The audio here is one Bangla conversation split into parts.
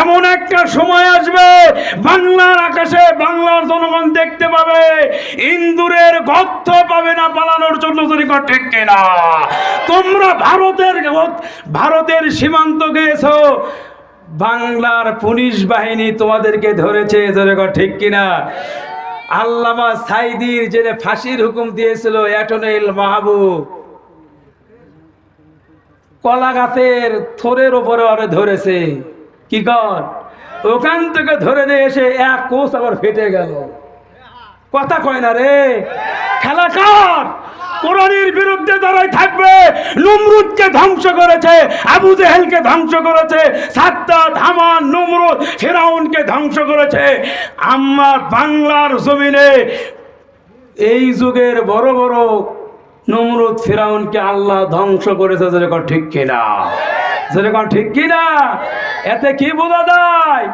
এমন একটা সময় আসবে বাংলার আকাশে বাংলার জনগণ দেখতে পাবে, ইন্দুরের গর্ত পাবে না পালানোর জন্য। যদি ঠিক কিনা? তোমরা ভারতের সীমান্ত গিয়েছো, বাংলার পুলিশ বাহিনী তোমাদেরকে ধরেছে। ঠিক কিনা? আল্লামা সাইদির যে ফাঁসির হুকুম দিয়েছিল অ্যাটর্নি মাহবুব, কলা গাছের থোরের উপরে আরে ধরেছে। কি কর? ওখান থেকে ধরে নিয়ে এসে এক কোষ আবার ফেটে গেল। কথা কয় না রে। খেলা কার? কোরআনের বিরুদ্ধে যারাই থাকবে, নমরুদকে ধ্বংস করেছে, আবু জেহেলকে ধ্বংস করেছে, সাদ্দাত, হামান, নমরুদ, ফিরাউনকে ধ্বংস করেছে। আমার বাংলার জমিনে এই যুগের বড় বড় নমরুদ, ফিরাউনকে আল্লাহ ধ্বংস করেছে। যেরকম ঠিক কিনা? যেরকম ঠিক কিনা? এতে কি বোঝা যায়?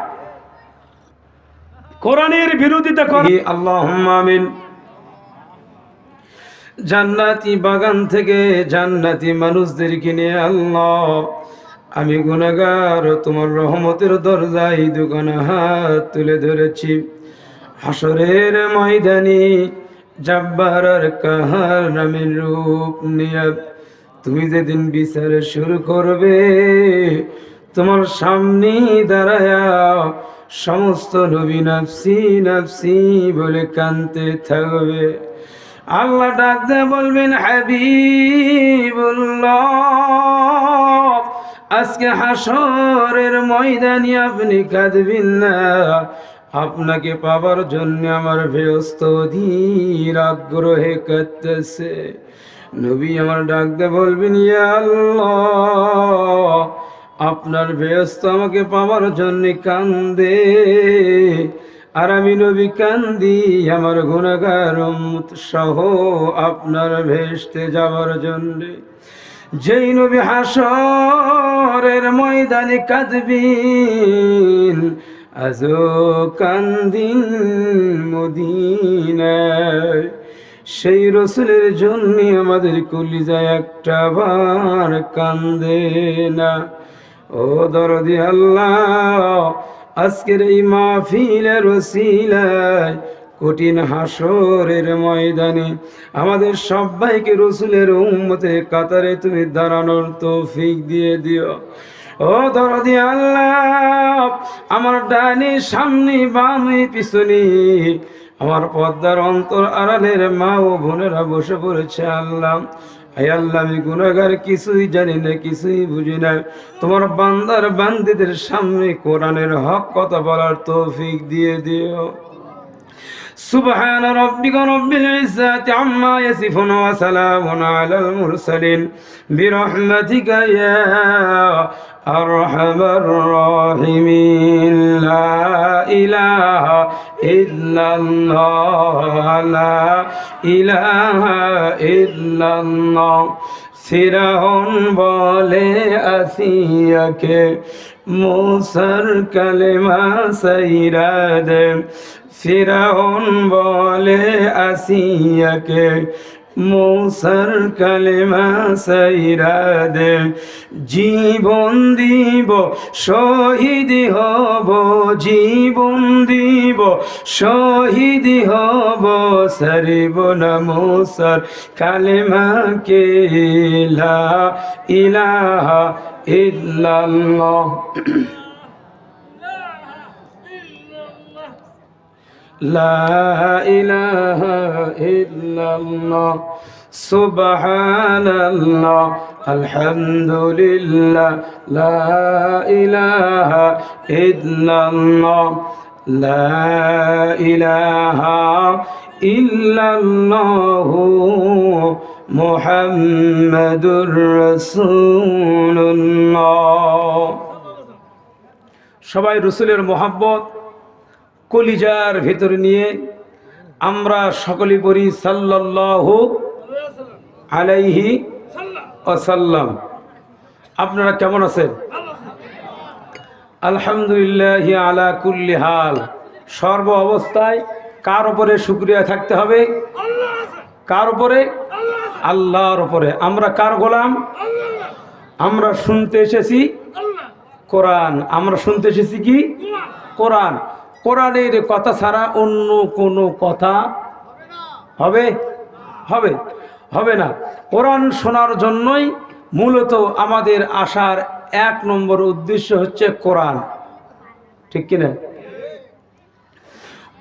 কোরআনের বিরোধিতা করে। আল্লাহুম্মা আমিন। জান্নাতি বাগান থেকে জান্নাতি মানুষদেরকে নিয়ে আল্লাহ, আমি গুনাহগার তোমার রহমতের দরজায় দুখানা হাত তুলে ধরেছি। হাসরের ময়দানে জব্বার আর কাহার নামের রূপ নিয়ে তুমি যেদিন বিচার শুরু করবে, তোমার সামনে দাঁড়ায়া সমস্ত নবী নাফসি নাফসি বলে কাঁদতে থাকবে। আল্লাহ ডাক দিয়ে বলবেন, হাবিবুল্লাহ, আজকে হাসরের ময়দানে আপনি কাঁদবেন না, আপনাকে পাবার জন্য আমার বেহেশত অধীর আগ্রহে কাঁদতেছে। নবী আমার ডাক দিয়ে বলবেন, ইয়া আল্লাহ, আপনার বেহেশত আমাকে পাবার জন্য কান্দে, আর আমি নবী কান্দি আমার গুনাহগার উম্মত সহ আপনার বেহেশতে যাওয়ার জন্য। যেই নবী হাসরের ময়দানে কাঁদবেন, আজও কান্দিন মদিনায়, সেই রসুলের জন্য আমাদের কলিজায় একটা বার কান্দে না। ও দরদি আল্লাহ, আজকের এই মাহফিলের ওসিলায় কঠিন হাসরের ময়দানে আমাদের সবাইকে রসুলের উম্মতের কাতারে তুমি দাঁড়ানোর তৌফিক দিয়ে দিও। ও দরদি আল্লাহ, আমার ডানে সামনে বামে পিছনে আমার পর্দার অন্তর আড়ালের মা ও বোনেরা বসে পড়েছে। আল্লাহ, আয় আল্লাহ, আমি গুনাহগার, কিছুই জানি না, কিছুই বুঝি না। তোমার বান্দার বান্দীদের সামনে কোরআনের হক কথা বলার তৌফিক দিয়ে দিও। সুবহান রাব্বিকা রাব্বিল ইজ্জাতি আম্মা ইয়াসিফুন ওয়া সালামুন আলাল মুরসালিন বিরহমাতিকা ইয়া আরহামার রাহিমিন। লা ইলাহা ইল্লাল্লাহ, লা ইলাহা ইল্লাল্লাহ। ফিরাউন বলে আসিয়াকে মুসার কালেমা সাইরা দে, ফিরাউন বলে আসিয়াকে মুসার কালেমা সাইরা দে, জীবন দিব শহীদ হব, জীবন দিব শহীদ হব, সারিব না মুসার কালেমা কে, লা ইলাহা ইল্লাল্লাহ। লা ইলাহা ইল্লাল্লাহ, সুবহানাল্লাহ, আলহামদুলিল্লাহ, লা ইলাহা ইল্লাল্লাহ, লা ইলাহা ইল্লাল্লাহু মুহাম্মাদুর রাসূলুল্লাহ। সবাই রসুলের মোহাব্বত কলিজার ভেতর নিয়ে আমরা সকলে পড়ি সাল্লাল্লাহু আলাইহি ওয়াসাল্লাম। আপনারা কেমন আছেন? আলহামদুলিল্লাহ আলা কুল্লি হাল। সর্ব অবস্থায় কার উপরে শুকরিয়া থাকতে হবে? কার উপরে? আল্লাহর উপরে। আমরা কার গোলাম? আমরা শুনতে এসেছি কোরআন। আমরা শুনতে এসেছি কি? কোরআন। কোরআনের কথা ছাড়া অন্য কোনো কথা হবে? হবে? হবে না। কোরআন শোনার জন্যই মূলত আমাদের আসার 1 নম্বর উদ্দেশ্য হচ্ছে কোরআন, ঠিক কিনা?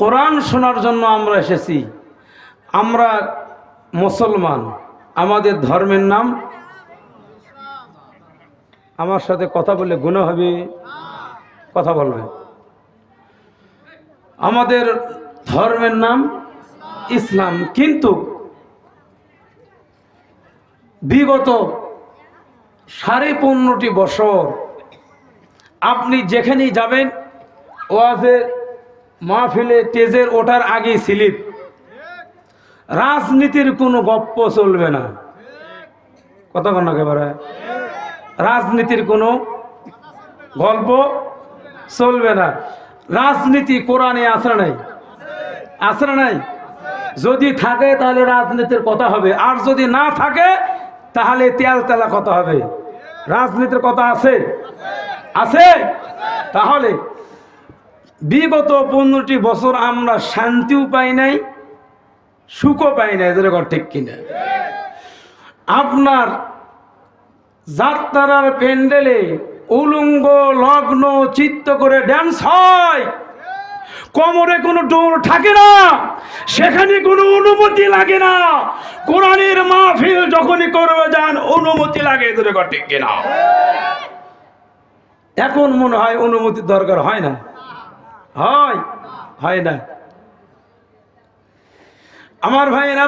কোরআন শোনার জন্য আমরা এসেছি। আমরা মুসলমান, আমাদের ধর্মের নাম, আমার সাথে কথা বললে গুনাহ হবে, কথা বলবেন। আমাদের ধর্মের নাম ইসলাম, কিন্তু বিগত 15.5 বছর আপনি যেখানেই যাবেন, ওয়াজের মাহফিলে স্টেজের ওঠার আগে স্লিপ, রাজনীতির কোনো গপ্প চলবে না, কথা বল না একেবারে। রাজনীতির কোনো গল্প চলবে না। রাজনীতি কোরআনে আছে না নাই? আছে না নাই? যদি থাকে তাহলে রাজনীতির কথা হবে, আর যদি না থাকে তাহলে তেলতেলা কথা হবে। রাজনীতির কথা আছে? আছে। তাহলে বিগত 15টি বছর আমরা শান্তিও পাই নাই, সুখও পাই নাই, যেরকম ঠিক কিনা? আপনার যাত্রার প্যান্ডেলে উলঙ্গ লগ্ন চিত্ত করে ড্যান্স হয়, কোমরে কোনো ডোর থাকে না, সেখানে কোনো অনুমতি লাগে না। কোরআনের মাহফিল যখনই করবে যান অনুমতি লাগে, যেরকম ঠিক কিনা? এখন মনে হয় অনুমতির দরকার হয় না, হয়? হয় না। আমার ভাইয়েরা,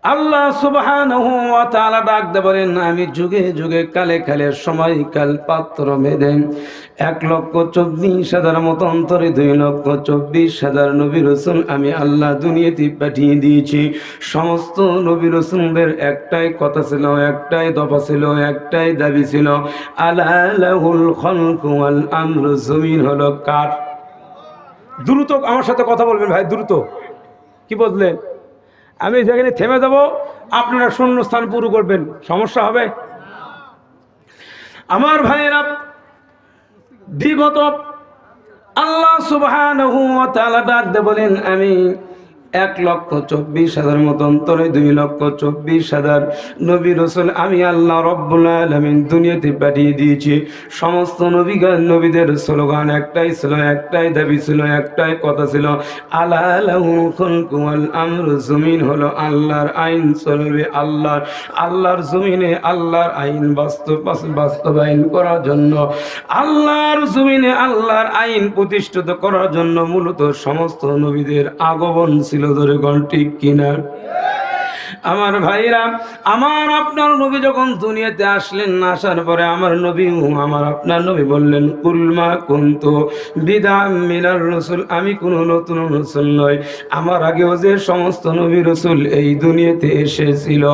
আল্লাহ সুবহানাহু ওয়া তাআলা ডাক দিয়ে বলেন, আমি যুগে যুগে কালে কালে সময়কাল পাত্র ভেদে 1,24,000 মতান্তরে 2,24,000 নবী রাসূল আমি আল্লাহ দুনিয়াতে পাঠিয়ে দিয়েছি। সমস্ত নবী রাসূলদের একটাই কথা ছিল, একটাই দফা ছিল, একটাই দাবি ছিল, আলা লাহুল খালকু ওয়াল আমরু। জমিন হলো কার? দ্রুত আমার সাথে কথা বলবেন ভাই, দ্রুত। কি বললেন? আমি যেখানে থেমে যাব আপনারা শূন্যস্থান পুরো করবেন, সমস্যা হবে? আমার ভাইয়েরা, বিগত আল্লাহ সুবহানাহু ওয়া তাআলা ডাক দিয়ে বলেন, আমি 1,24,000 মতান্তরে 2,24,000 নবী রাসূল আমি আল্লাহ রব্বুল আলামিন দুনিয়াতে পাঠিয়ে দিয়েছি। সমস্ত নবীদের স্লোগান একটাই ছিল, একটাই দাবি ছিল, একটাই কথা ছিল, আলা লাহুল খালকু ওয়াল আমরু। জমিন হলো আল্লাহর, আইন চলবে আল্লাহর জমিনে আল্লাহর আইন বাস্তবায়ন করার জন্য, আল্লাহর জমিনে আল্লাহর আইন প্রতিষ্ঠিত করার জন্য মূলত সমস্ত নবীদের আগমন ছিল। ধরে গণ ঠিক কিনা? আমার ভাইরা, আমার আপনার নবী যখন দুনিয়াতে আসলেন, আসার পরে আমার নবী আমার আপনার নবী বললেন, কুলমা কুনতু বিদআম মিনার রাসূল। আমি কোনো নতুন রাসূল নই, আমার আগেও যে সমস্ত নবী রাসূল এই দুনিয়াতে এসেছিল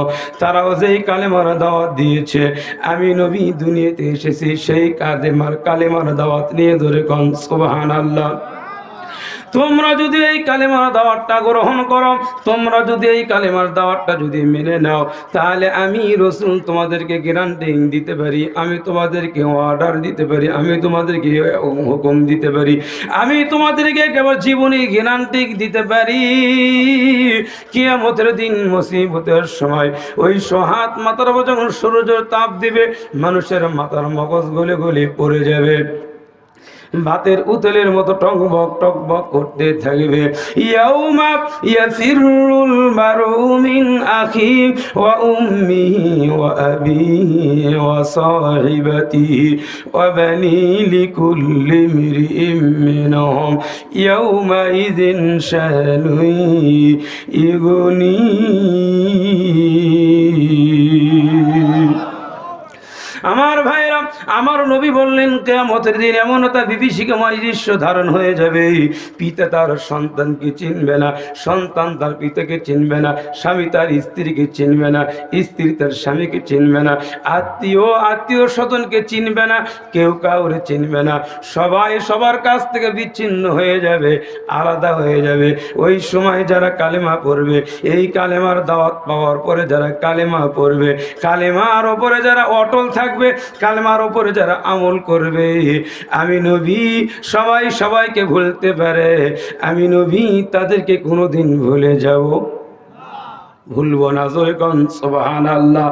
তারাও যেই কালেমার দাওয়াত দিয়েছে, আমি নবী দুনিয়াতে এসেছি সেই কালেমার দাওয়াত নিয়ে। ধরে কোন সুবহানাল্লাহ। তোমরা যদি এই কালেমার দাওয়াতটা গ্রহণ করো, তোমরা যদি এই কালেমার দাওয়াতটা যদি মেনে নাও, তাহলে আমি রাসূল তোমাদেরকে গ্যারান্টি দিতে পারি, আমি তোমাদেরকে অর্ডার দিতে পারি, আমি তোমাদেরকে হুকুম দিতে পারি, আমি তোমাদেরকে একেবারে জীবনে গ্যারান্টি দিতে পারি, কিয়ামতের দিন মুসিবতের সময় ওই সহাত মাথার উপর যখন সূর্যের তাপ দিবে, মানুষের মাথার মগজ গলে গলে পড়ে যাবে, ভাতের উতলের মতো টকবক করতে থাকবে। ইয়াউমা ইয়াফিরুল মারউ মিন আখি ওয়া উম্মিহি ওয়া আবিহি ওয়া সাহিবাতিহি ওয়া বানি লিকুল্লি ইমরিইম মিনহুম ইয়াউমা ইযিন শানুন ইগুনি। আমার ভাইরা, আমার নবী বললেন, কিয়ামতের দিন এমন একটা বিভীষিকাময় দৃশ্য ধারণ হয়ে যাবে, পিতা তার সন্তানকে চিনবে না, সন্তান তার পিতাকে চিনবে না, স্বামী তার স্ত্রীকে চিনবে না, স্ত্রী তার স্বামীকে চিনবে না, আত্মীয় স্বজনকে চিনবে না, কেউ কাউরে চিনবে না, সবাই সবার কাছ থেকে বিচ্ছিন্ন হয়ে যাবে, আলাদা হয়ে যাবে। ওই সময় যারা কালেমা পড়বে, এই কালেমার দাওয়াত পাওয়ার পরে যারা কালেমা পড়বে, কালেমার ওপরে যারা অটল থাকবে, কালেমার উপরে যারা আমল করবে, আমি নবী সবাই সবাইকে ভুলতে পারে, আমি নবী তাদেরকে কোনোদিন ভুলে যাব ভুলবো না। জোরে কোন সুবহানাল্লাহ।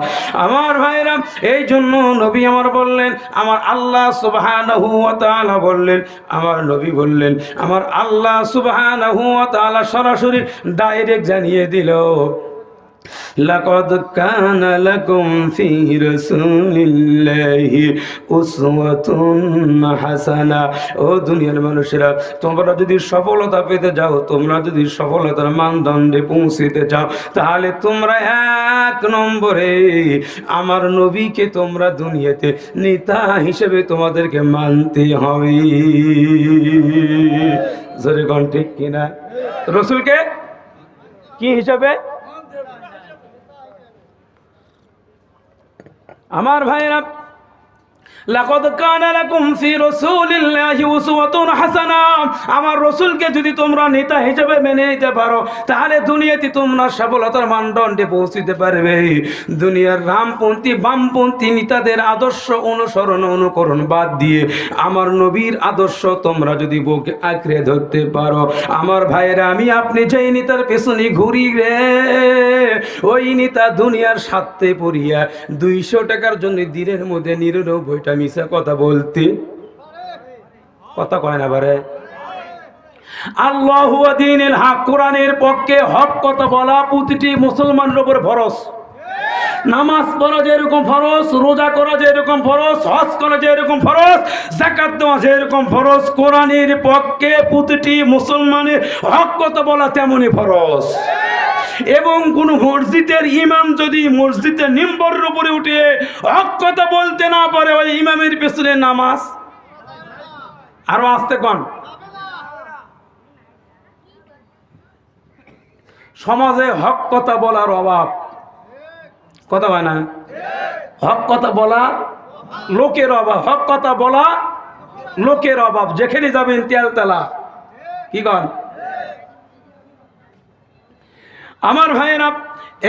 আমার ভাইরা, এই জন্য নবী আমার বললেন, আমার আল্লাহ সুবহানাহু ওয়া তাআলা বললেন, আমার নবী বললেন, আমার আল্লাহ সুবহানাহু ওয়া তাআলা সরাসরি ডাইরেক্ট জানিয়ে দিল, লাকাদ কানা লাকুম ফি রাসূলিল্লাহি উসওয়াতুন হাসানা। ও দুনিয়ার মানুষেরা, তোমরা যদি সফলতা পেতে যাও, তোমরা যদি সফলতার মানদণ্ডে পৌঁছতে চাও, তাহলে তোমরা এক নম্বরে আমার নবীকে তোমরা দুনিয়াতে নেতা হিসেবে তোমাদেরকে মানতে হবে। জোরে কোন ঠিক কিনা? রাসূলকে কি হিসাবে? আমার ভাইরা, লাকাদ কানা লাকুম ফি রাসূলিল্লাহি উসওয়াতুন হাসানা। আমার রাসূলকে যদি তোমরা নেতা হিসেবে মেনে নিতে পারো, তাহলে দুনিয়াতে তোমরা সফলতার মানদণ্ডে পৌঁছতে পারবে। দুনিয়ার রামপন্থী বামপন্থী নেতাদের আদর্শ অনুসরণ অনুকরণ বাদ দিয়ে আমার নবীর আদর্শ তোমরা যদি বুকে আঁকড়ে ধরতে পারো, আমার ভাইরা, আমি আপনি যেই নেতার পেছনে ঘুরি রে, ওই নেতা দুনিয়ার স্বার্থে পড়িয়া 200 টাকার জন্য দিনের মধ্যে 99টা মিছা কথা বলতে কথা কয় না পারে। আল্লাহু ওয়া দীনুল হক, কোরআনের পক্ষে হক কথা বলা প্রতিটি মুসলমানের উপর ফরজ। নামাজ পড়া যেরকম ফরজ, রোজা করা যেরকম ফরজ, হজ করা যেরকম ফরজ, যাকাত দেওয়া যেরকম ফরজ, কোরআনের পক্ষে প্রতিটি মুসলমানের হক কথা বলা তেমনই ফরজ। এবং কোন মসজিদের ইমাম যদি মসজিদের মিম্বরের উপরে উঠে হক কথা বলতে না পারে, ওই ইমামের পেছনে নামাজ আরো আসতে কোন। সমাজে হক কথা বলার অভাব, কথা হয় না? হক কথা বলা লোকের অভাব, হক কথা বলা লোকের অভাব। যেখানে যাবেন তেলতেলা, কি কন? আমার ভাইয়েরা,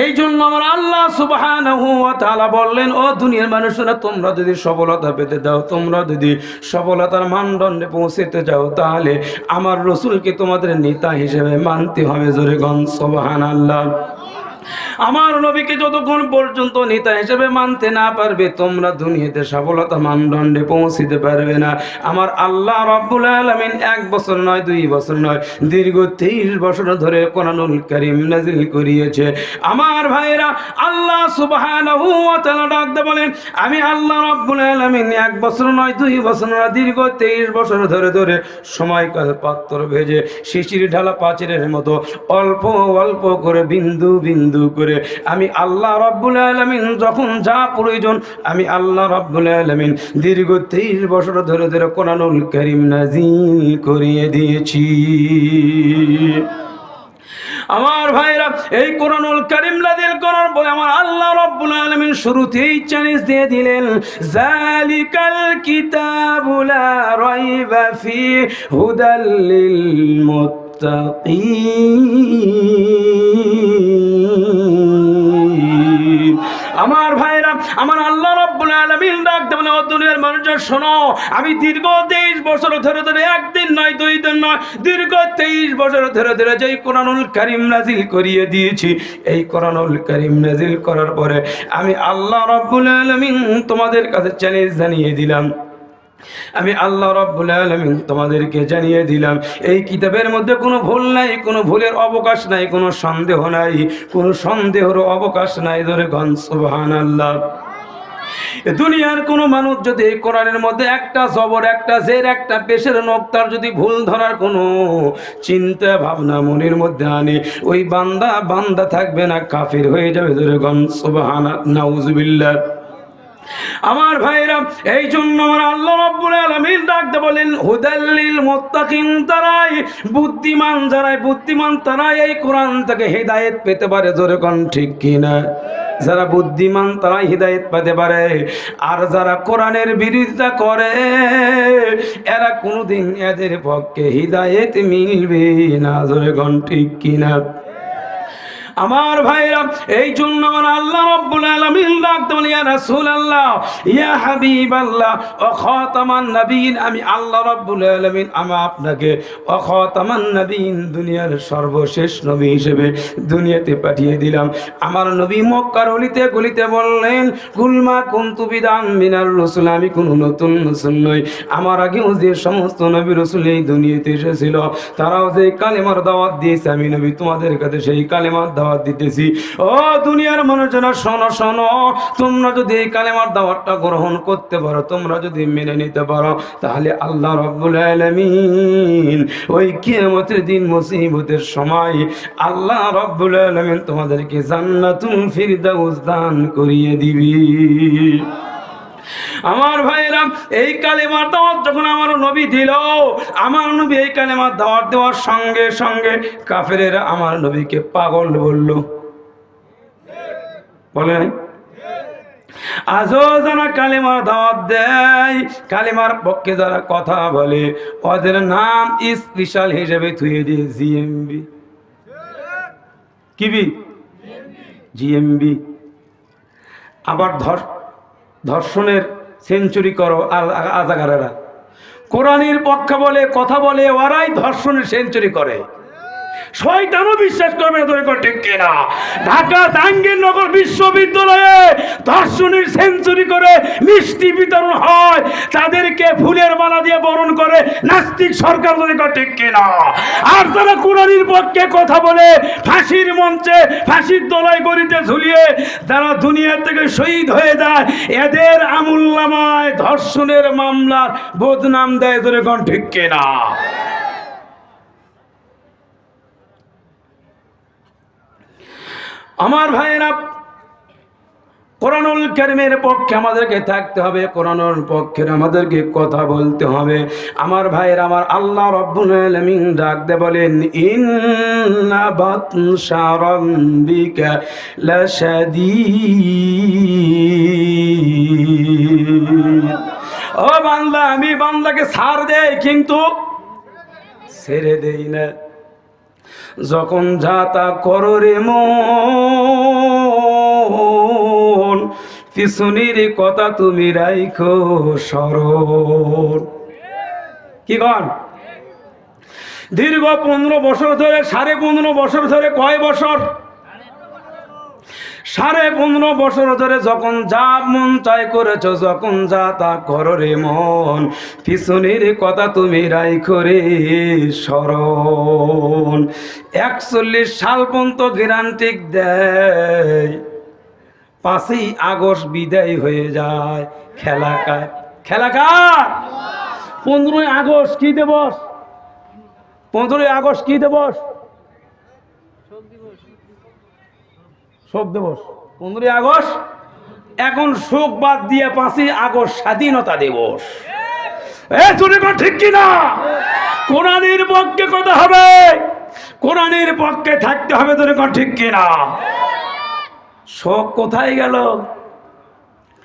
এই জন্য আমার আল্লাহ সুবহানাহু ওয়া তাআলা বললেন, ও দুনিয়ার মানুষেরা, তোমরা যদি সফলতা পেতে দাও, তোমরা যদি সফলতার মানদণ্ডে পৌঁছতে যাও, তাহলে আমার রাসূলকে তোমাদের নেতা হিসেবে মানতে হবে। জোরে কোন সুবহানাল্লাহ। আমার নবীকে যতক্ষণ পর্যন্ত নেতা হিসেবে মানতে না পারবে, তোমরা দুনিয়াতে সফলতা মানদণ্ডে পৌঁছতে পারবে না। আমার আল্লাহ রাব্বুল আলামিন 1 বছর নয়, 2 বছর নয়, দীর্ঘ 23 বছর ধরে কোরআনুল কারীম নাযিল করিয়েছে। আমার ভাইরা, আল্লাহ সুবহানাহু ওয়া তাআলা ডাকতে বলেন, আমি আল্লাহ রাব্বুল আলামিন 1 বছর নয়, 2 বছর নয়, দীর্ঘ 23 বছর ধরে ধরে সময়কাল পাত্র ভেজে শিশির ঢালা পাচিরের মতো অল্প অল্প করে বিন্দু বিন্দু করে আমি আল্লাহ রাব্বুল আলামিন যখন যা প্রয়োজন, আমি আল্লাহ রাব্বুল আলামিন দীর্ঘ 23 বছর ধরে ধরে কোরআনুল কারীম নাযিল করিয়ে দিয়েছি। আমার ভাইরা, এই কোরআনুল কারীম নাযিল করার পরে আমার আল্লাহ রাব্বুল আলামিন শুরুতেই চ্যালেঞ্জ দিয়ে দিলেন, যালিকাল কিতাবু লা রাইবা ফি হুদাল লিল মুত্তাকিন। আমার ভাইরা, আমার আল্লাহ রাব্বুল আলামিন ডাকতে বলে, ও দুনিয়ার মানুষজন শোনো, আমি দীর্ঘ 23 বছর ধরে ধরে, একদিন নয়, 2 দিন নয়, দীর্ঘ 23 বছর ধরে ধরে যেই কোরআনুল কারীম নাযিল করিয়ে দিয়েছি, এই কোরআনুল কারীম নাযিল করার পরে আমি আল্লাহ রাব্বুল আলামিন তোমাদের কাছে চ্যালেঞ্জ জানিয়ে দিলাম, আমি আল্লাহ রাব্বুল আলামিন তোমাদেরকে জানিয়ে দিলাম, এই কিতাবের মধ্যে কোনো ভুল নাই, কোনো ভুলের অবকাশ নাই, কোনো সন্দেহ নাই, কোনো সন্দেহের অবকাশ নাই। ধরে গণ সুবহানাল্লাহ। দুনিয়ার কোনো মানুষ যদি এই কোরআনের মধ্যে একটা জবর, একটা জের, একটা পেশের নক্তার যদি ভুল ধরার কোনো চিন্তা ভাবনা মনের মধ্যে আনে, ওই বান্দা বান্দা থাকবে না, কাফির হয়ে যাবে। ধরে গণ সুবহানাল্লাহ, নাউজুবিল্লাহ। আমার ভাইরা, এই জন্য আমার আল্লাহ রাব্বুল আলামিন ডাকতে বলেন, হুদাল লিল মুত্তাকিন, তারাই বুদ্ধিমান, যারাই বুদ্ধিমান তারাই এই কোরআন থেকে হেদায়েত পেতে পারে। জোরে কোন ঠিক কিনা? যারা বুদ্ধিমান তারাই হেদায়েত পেতে পারে, আর যারা কোরআনের বিরোধিতা করে এরা কোনোদিন এদের পক্ষে হেদায়েত মিলবে না। জোরে কোন ঠিক কিনা? আমার ভাইরা, এই জন্য আমার আল্লাহ রাব্বুল আলামিন ডাকতে বলে, ইয়া রাসূলুল্লাহ, ইয়া হাবিবাল্লাহ, ও খাতামান নবীন, আমি আল্লাহ রাব্বুল আলামিন আপনাকে ও খাতামান নবীন, দুনিয়ার সর্বশেষ নবী হিসেবে দুনিয়াতে পাঠিয়ে দিলাম। আমার নবী মক্কার অলিতে গলিতে বললেন, কুলমা কুনতু বিদাম মিনার রাসূল, আমি কোনো নতুন রাসূল নই। আমার আগেও যে সমস্ত নবী রাসূল এই দুনিয়াতে এসেছিল, তারাও যে কালেমার দাওয়াত দিয়েছে, আমি নবী তোমাদের কাছে সেই কালেমার দাওয়াত দিতেছি। ও দুনিয়ার মানুষেরা, শোনো শোনো, তোমরা যদি এই কালেমার দাওয়াতটা গ্রহণ করতে পারো, তোমরা যদি মেনে নিতে পারো, তাহলে আল্লাহ রাব্বুল আলামিন ওই কিয়ামতের দিন মুসিবতের সময় আল্লাহ রাব্বুল আলামিন তোমাদেরকে জান্নাতুল ফিরদাউস দান করিয়ে দিবি। আমার ভাইরা, এই কালেমার দাওয়াত যখন আমার নবী দিল, আমার নবী এই কালেমার দাওয়াত দেওয়ার সঙ্গে সঙ্গে কাফেরেরা আমার নবীকে পাগল বলল, বলে নাই? আজও যারা কালেমার দাওয়াত দেয়, কালেমার পক্ষে যারা কথা বলে, ওদের নাম স্পেশাল হিসেবে থুয়ে দিয়ে জিএমবি। কিবি? জিএমবি। আবার ধর্ষণের সেঞ্চুরি করো আর আজাগারেরা কোরআনের পক্ষে বলে, কথা বলে, ওরাই ধর্ষণের সেঞ্চুরি করে। শয়তানও বিশ্বাস করবে না, তোর ঠিক কিনা? ঢাকা জাহাঙ্গীরনগর বিশ্ববিদ্যালয়ে ধর্ষণের সেঞ্চুরি করে মিষ্টি বিতরণ হয়, তাদেরকে ফুলের মালা দিয়ে বরণ করে নাস্তিক সরকার, তোর ঠিক কিনা? আর যারা কোরআনের পক্ষে কথা বলে, ফাঁসির মঞ্চে ফাঁসির দলাই গড়িতে ঝুলিয়ে যারা দুনিয়া থেকে শহীদ হয়ে যায়, এদের আমুল্লামায় ধর্ষণের মামলার বদনাম দেয়, তোর ঠিক কিনা? আমার ভাইয়েরা, কোরআনুল কারীমের পক্ষে আমাদেরকে থাকতে হবে, কোরআনের পক্ষে আমাদেরকে কথা বলতে হবে। আমার ভাইয়েরা, আমার আল্লাহ রাব্বুল আলামিন ডাকতে বলেন, ইন্না বাতশা রাব্বিকা লাশাদীদ। ও বান্দা, আমি বান্দাকে ছাড় দেই কিন্তু ছেড়ে দেই না। যখন যা তা করো রে মন, পিছনের কথা তুমি রাইখো স্মরণ। কি কন? দীর্ঘ 15 বছর ধরে, 15.5 বছর ধরে, কয় বছর? 15.5 বছর ধরে যখন যা মন চাই করেছ, যখন যা তা করো রে মন, পিছনের কথা তুমি রাইখো রে স্মরণ। 41 সাল পর্যন্ত গ্যারান্টি দেয়, 5ই আগস্ট বিদায় হয়ে যায়। খেলাকার 15ই আগস্ট কি দিবস? 15ই আগস্ট কি দিবস? শোক দিবস। 15ই আগস্ট এখন শোক বাদ দিয়ে 5ই আগস্ট স্বাধীনতা দিবস। ঠিক কিনা? কোরআনের পক্ষে কথা হবে, কোরআনের পক্ষে থাকতে হবে, তোর ঠিক কিনা? শোক কোথায় গেল?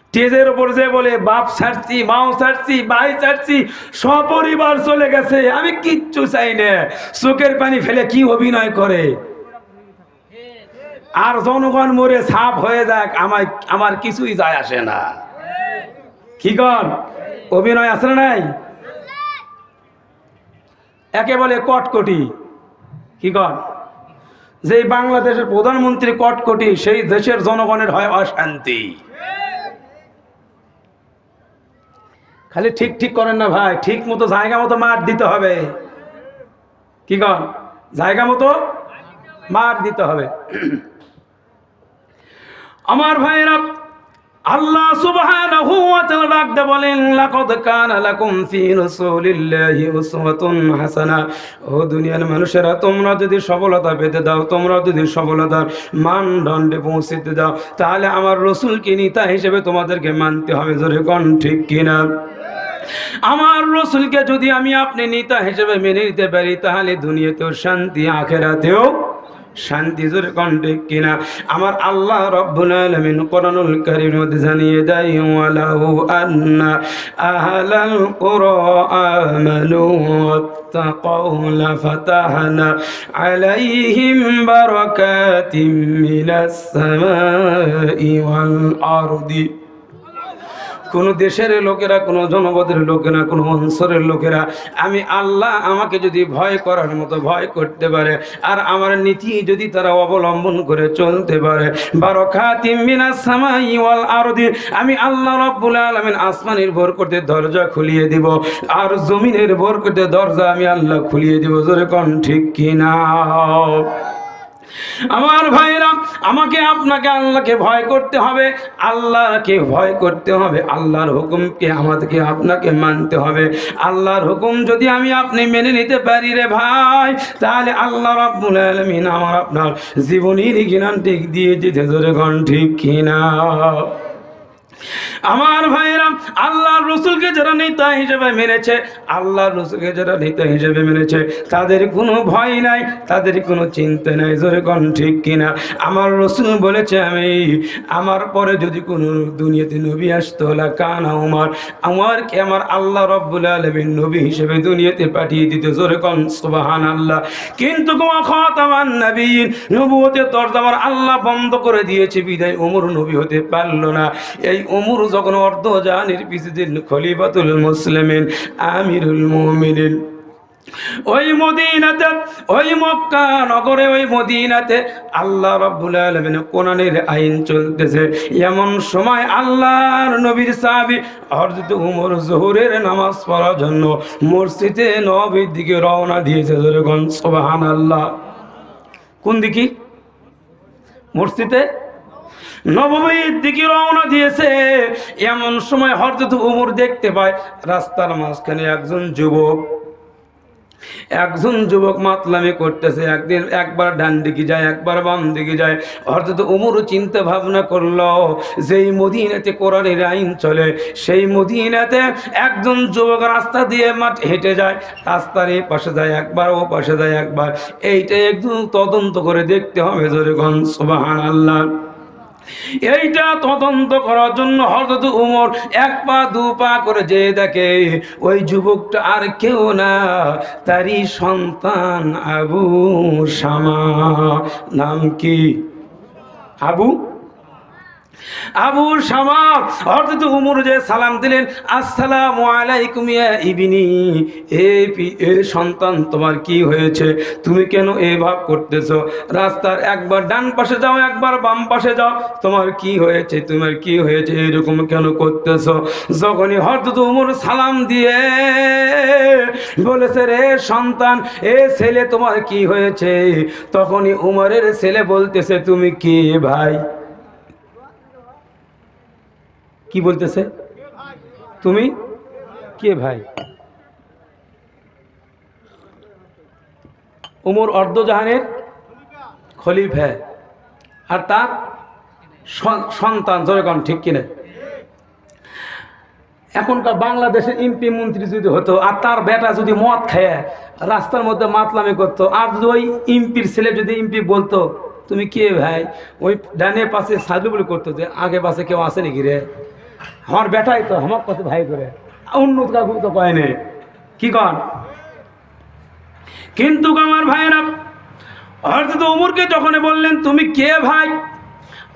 স্টেজের উপর যে বলে বাপ ছাড়ছি, মাও ছাড়ছি, ভাই ছাড়ছি, সপরিবার চলে গেছে, আমি কিচ্ছু চাই না, চোখের পানি ফেলে কি অভিনয় করে। আর জনগণ মরে ছাপ হয়ে যাক, আমার কিছুই যায় আসে না। কি কন? অভিনয় আছে না নাই? একে বলে কটকটি। কি কন? যে বাংলাদেশের প্রধানমন্ত্রী কটকটি, সেই দেশের জনগণের হয় অশান্তি। খালি ঠিক ঠিক করেন না ভাই, ঠিক মতো জায়গা মতো মার দিতে হবে। কি কন? জায়গা মতো মার দিতে হবে। আমার ভাইরা, আল্লাহ সুবহানাহু ওয়া তাআলা ডাকতে বলেন, লাকাদ কানা লাকুম ফি রাসূলিল্লাহি উসওয়াতুন হাসানাহ। ও দুনিয়ার মানুষেরা, তোমরা যদি সফলতা পেতে দাও, তোমরা যদি সফলতার মানদণ্ডে পৌঁছতে দাও, তাহলে আমার রাসূলকে নেতা হিসেবে তোমাদেরকে মানতে হবে। জোরে কোন ঠিক কিনা? আমার রাসূলকে যদি আমি আপনি নেতা হিসেবে মেনে নিতে পারি, তাহলে দুনিয়াতেও শান্তি, আখিরাতেও শান্তি জোরে কণ্ঠে কিনা। আমার আল্লাহ রব্বুল আলামিন কোরআনুল কারীমের মধ্যে জানিয়ে দেয় ওয়ালাহু আন্না আহলাল কুরা আমানু ওয়াত্তাকাউ লাফাতাহনা আলাইহিম বারাকাতিম মিনাস সামাই ওয়াল আরদি। কোন দেশের লোকেরা, কোন জনপদের লোকেরা, কোন অঞ্চলের লোকেরা আমি আল্লাহ আমাকে যদি ভয় করার মতো ভয় করতে পারে আর আমার নীতি যদি তারা অবলম্বন করে চলতে পারে, বারাকাতিম মিনাস সামাই ওয়াল আরদি, আমি আল্লাহ রাব্বুল আলামিন আসমানের ভর করতে দরজা খুলিয়ে দিব আর জমিনের ভর করতে দরজা আমি আল্লাহ খুলিয়ে দিব। জোরে কোন ঠিক কিনা? আমার ভাইরা, আমাকে আপনাকে আল্লাহকে ভয় করতে হবে, আল্লাহকে ভয় করতে হবে, আল্লাহর হুকুমকে আমাদেরকে আপনাকে মানতে হবে। আল্লাহর হুকুম যদি আমি আপনি মেনে নিতে পারি রে ভাই, তাহলে আল্লাহ রাব্বুল আলামিন আমার আপনার জীবনের জ্ঞানটি দিয়ে দিতে। জোরে কোন ঠিক কিনা? আমার ভাইরা, আল্লাহর রাসূলকে যারা নেতা হিসেবে মেনেছে, আল্লাহর রাসূলকে যারা নেতা হিসেবে মেনেছে, তাদের কোনো ভয় নাই, তাদের কোনো চিন্তা নাই। জোরে কোন ঠিক কিনা? আমার রাসূল বলেছে আমি আমার পরে যদি কোনো দুনিয়াতে নবী আসতো লা কানা উমর, আমারকে আমার আল্লাহ রাব্বুল আলামিন নবী হিসেবে দুনিয়াতে পাঠিয়ে দিত। জোরে কোন সুবহানাল্লাহ। কিন্তু কোয়া খাতামান নবীন, নবুয়তের দরজা আমার আল্লাহ বন্ধ করে দিয়েছে বিদায় ওমর নবী হতে পারলো না। এই ওমর যখন অর্ধজাহানের প্রেসিডেন্ট, খলিফাতুল মুসলিমিন, আমিরুল মুমিনিন, ওই মদিনাতে, ওই মক্কা নগরে, ওই মদিনাতে আল্লাহ রাব্বুল আলামিন কোরআনের আইন চলতেছে। এমন সময় আল্লাহর নবীর সাহাবী হযরত ওমর যোহরের নামাজ পড়ার জন্য মসজিদে নববীর দিকে রওনা দিয়েছে। জোরে কোন সুবহানাল্লাহ। কোন দিকে? মসজিদে নববীর দিকে রওনা দিয়েছে। এমন সময় হযরত ওমর দেখতে পায় রাস্তার মাঝখানে একজন যুবক মাতলামি করতেছে। একদিন একবার ডান দিকে যায়, একবার বাম দিকে যায়। হযরত ওমরও চিন্তা ভাবনা করলো, যেই মদিনাতে কোরআনের আইন চলে, সেই মদিনাতে একজন যুবক রাস্তা দিয়ে হেঁটে যায়, রাস্তার এই পাশে যায় একবার, ও পাশে যায় একবার, এইটা একদম তদন্ত করে দেখতে হবে। জোরে কোন সুবহানাল্লাহ। এইটা তদন্ত করার জন্য হযরত ওমর এক পা দু পা করে যে দেখে ওই যুবকটা আর কেউ না, তারই সন্তান আবু শামা। নাম কি? আবু শামা। হযরত ওমর যে সালাম দিলেন, আসসালামু আলাইকুম ইয়া ইবনি, এ সন্তান তোমার কি হয়েছে? তুমি কেন এই ভাব করতেছো? রাস্তার একবার ডান পাশে যাও, একবার বাম পাশে যাও, তোমার কি হয়েছে? তোমার কি হয়েছে? এরকম কেন করতেছো? যখনই হযরত ওমর সালাম দিয়ে বলেছে রে সন্তান, এ ছেলে তোমার কি হয়েছে, তখনই ওমরের ছেলে বলতেছে তুমি কে ভাই? কি বলতেছে? তুমি কে ভাই? ওমর অর্ধজাহানের খলিফা আর তার সন্তান। জোরে কোন ঠিক কিনা? এখনকার বাংলাদেশের এমপি মন্ত্রী যদি হতো আর তার বেটা যদি মদ খেয়ে রাস্তার মধ্যে মাতলামি করতো, আর যদি ওই এমপির ছেলে যদি এমপি বলতো তুমি কে ভাই, ওই ডানে পাশে সাজু বলে করতো যে আগে পাশে কেউ আসে নাকি রে, আমার বেটাই তো আমার কাছে ভাই করে, অন্য কাকু তো কয় নেই, কি কন? কিন্তু আমার ভাইরা, হযরত ওমরকে যখন বললেন তুমি কে ভাই,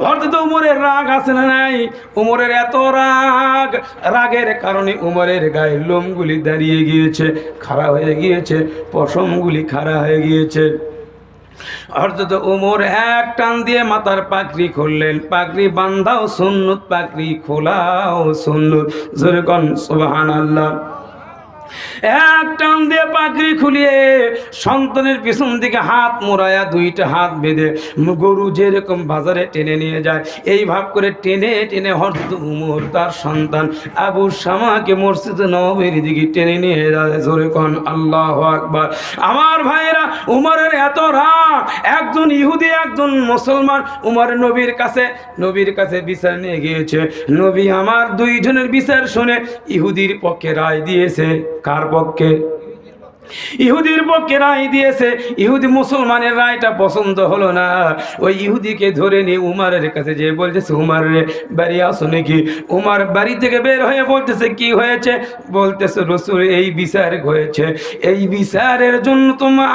হযরত ওমরের রাগ আছে না নাই? ওমরের এত রাগ, রাগের কারণে ওমরের গায়ের লোমগুলি দাঁড়িয়ে গিয়েছে, খাড়া হয়ে গিয়েছে, পশমগুলি খাড়া হয়ে গিয়েছে। হযরত ওমর এক টান দিয়ে মাথার পাগড়ি খুললেন, পাগড়ি বান্ধাও সুন্নত, পাগড়ি খোলাও সুন্নত। জোরে কোন সুবহানাল্লাহ। এক টান দিয়ে পাগড়ি খুলিয়ে সন্তানের পিছন দিকে হাত মোড়ায়া, দুইটা হাত বেঁধে গরু যেরকম বাজারে টেনে নিয়ে যায়, এই ভাব করে টেনে টেনে হযরত ওমর তার সন্তান আবু শামাকে মসজিদে নববীর দিকে টেনে নিয়ে যায়। জোরে কোন আল্লাহু আকবার। আমার ভাইরা, উমরের এত রাগ, একজন ইহুদি একজন মুসলমান উমর নবীর কাছে বিচার নিয়ে গিয়েছে। নবী আমার দুইজনের বিচার শুনে ইহুদির পক্ষে রায় দিয়েছে। কার পক্ষে? ইহুদির পক্ষে রায় দিয়েছে, ইহুদি মুসলমানের রায়টা পছন্দ হলো না, ওই ইহুদিকে ধরে নিয়ে উমারের কাছে যেয়ে বলতেছে, উমার রে বাড়ি আসো নাকি? উমার বাড়ি থেকে বের হয়ে বলতেছে, কি হয়েছে? বলতেছে, রসুল এই বিচার হয়েছে, এই বিচারের জন্য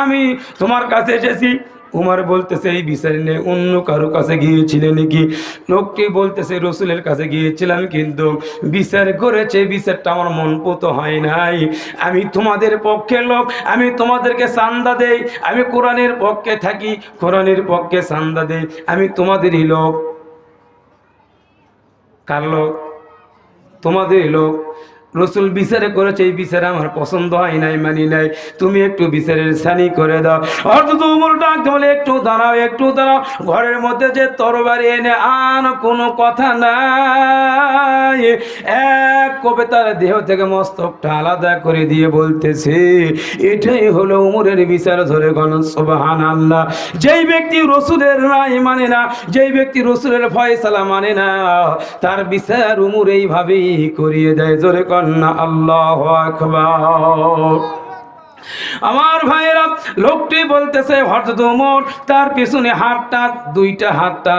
আমি তোমার কাছে এসেছি। উমার বলতেছে, এই বিচার নিয়ে অন্য কারো কাছে গিয়েছিলে নাকি? লোকটি বলতেছে, রসুলের কাছে গিয়েছিলাম, কিন্তু বিচার করেছে, বিচারটা আমার মন পত হয় নাই। আমি তোমাদের পক্ষে লোক, আমি তোমাদেরকে চান্দা দেই, আমি কোরআনের পক্ষে থাকি, কোরআনের পক্ষে চান্দা দেই, আমি তোমাদেরই লোক। কার লোক? তোমাদেরই লোক। রসুল বিচারে করেছে, এই বিচারে আমার পছন্দ হয় নাই, মানি নাই, তুমি একটু বিচারের সানি করে দাও। অর্থাৎ উমর ডাক বলে, একটু দাঁড়াও, একটু দাঁড়াও, ঘরের মধ্যে যে তরবারি এনে আন, কোনো কথা নাই। এক কোপে তার দেহ থেকে মস্তকটা আলাদা করে দিয়ে বলতেছে, এটাই হলো উমরের বিচার। ধরে গণ সুবহানাল্লাহ। যেই ব্যক্তি রসুলের রায় মানে না, যেই ব্যক্তি রসুলের ফয়সালা মানে না, তার বিচার উমর এইভাবেই করিয়ে দেয়। জোরে কন্যা আল্লাহু আকবার। আমার ভাইরা, লোকটি বলতেছে, হযরত ওমর তার পিছনে হাতটা, দুইটা হাতটা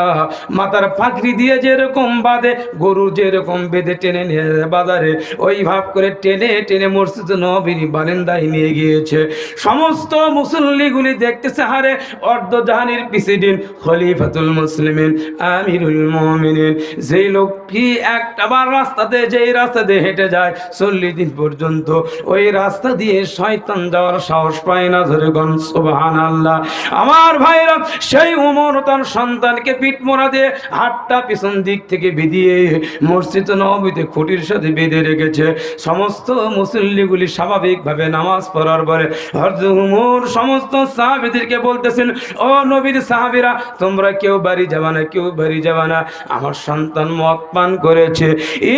মাথার পাগড়ি দিয়ে যেরকম বাঁধে, গরু যেরকম বেঁধে টেনে নিয়ে বাজারে, ওই ভাব করে টেনে টেনে মসজিদ নববীর বারান্দায় নিয়ে গিয়েছে। সমস্ত মুসল্লিগুলি দেখতেছে, হারে অর্ধজাহানের প্রেসিডেন্ট, খলিফাতুল মুসলিমিন, আমিরুল মুমিনিন, যেই লোকটি একটাবার রাস্তাতে, যেই রাস্তাতে হেঁটে যায় 40 দিন পর্যন্ত, ওই রাস্তা দিয়ে শয়তান যাওয়ার সাহস পায় না। ধরে গণ সুবহানাল্লাহ। আমার ভাইরা, সেই ওমর তার সন্তানকে পিঠ মোড়া দিয়ে হাতটা পিছন দিক থেকে বেঁধিয়ে মসজিদ নববীতে খুঁটির সাথে বেঁধে রেখেছে। সমস্ত মুসল্লিগুলি স্বাভাবিকভাবে নামাজ পড়ার পরে হযরত ওমর সমস্ত সাহাবীদেরকে বলতেছেন, ও নবীর সাহাবীরা, তোমরা কেউ বাড়ি যাবা না, কেউ বাড়ি যাবা না, আমার সন্তান মদ পান করেছে।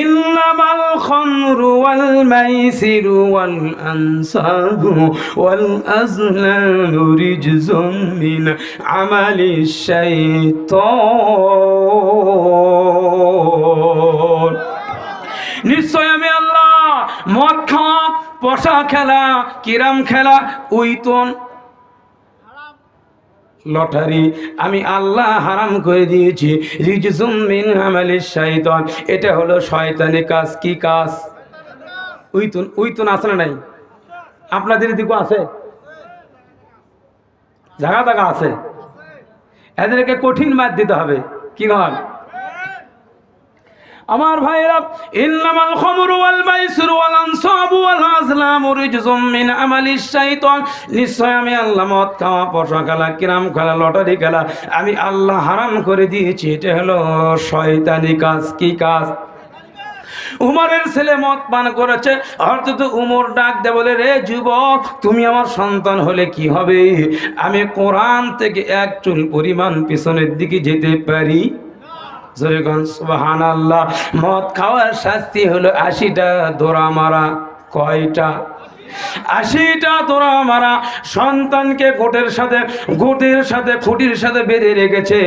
ইন্নামাল খামরু ওয়াল মাইসিরু ওয়াল আনসাবু ওয়াল আজলামু রিজজুম মিন আমালিশ শাইতান। নিশ্চয় আমি আল্লাহ মদ খাওয়া, পশা খেলা, কিরাম খেলা, উইতন, লটারি আমি আল্লাহ হারাম করে দিয়েছি। রিজজুম মিন আমালিশ শাইতান, এটা হলো শয়তানের কাজ। কি কাজ? উইতন। উইতন আছে না নাই? আপনাদের দিকেও আছে, জায়গা জায়গা আছে। এদেরকে কঠিন মার দিতে হবে। কি হয় আমার ভাইরা? ইন্নামাল খামরু ওয়াল মাইসিরু ওয়াল আনসাবু ওয়াল আজলামু রিজজুম মিন আমালিশ শাইতান, নিশ্চয় আমি আল্লাহ মদ খাওয়া, পশা খেলা, কিরাম খেলা, লটারি খেলা আমি আল্লাহ হারাম করে দিয়েছি। এটা হলো শয়তানি কাজ। কি কাজ? উমরের ছেলে মদ পান করেছে। হযরত উমর ডাক দে বলে, রে যুবক, তুমি আমার সন্তান হলে কি হবে? আমি কোরআন থেকে এক চুল পরিমাণ পিছনের দিকে যেতে পারি? সুবহানাল্লাহ। মদ খাওয়ার শাস্তি হলো 80টা দোরা মারা। কয়টা? 80টা দোরা মারা। সন্তানকে গোটের সাথে খুঁটির সাথে বেঁধে রেখেছে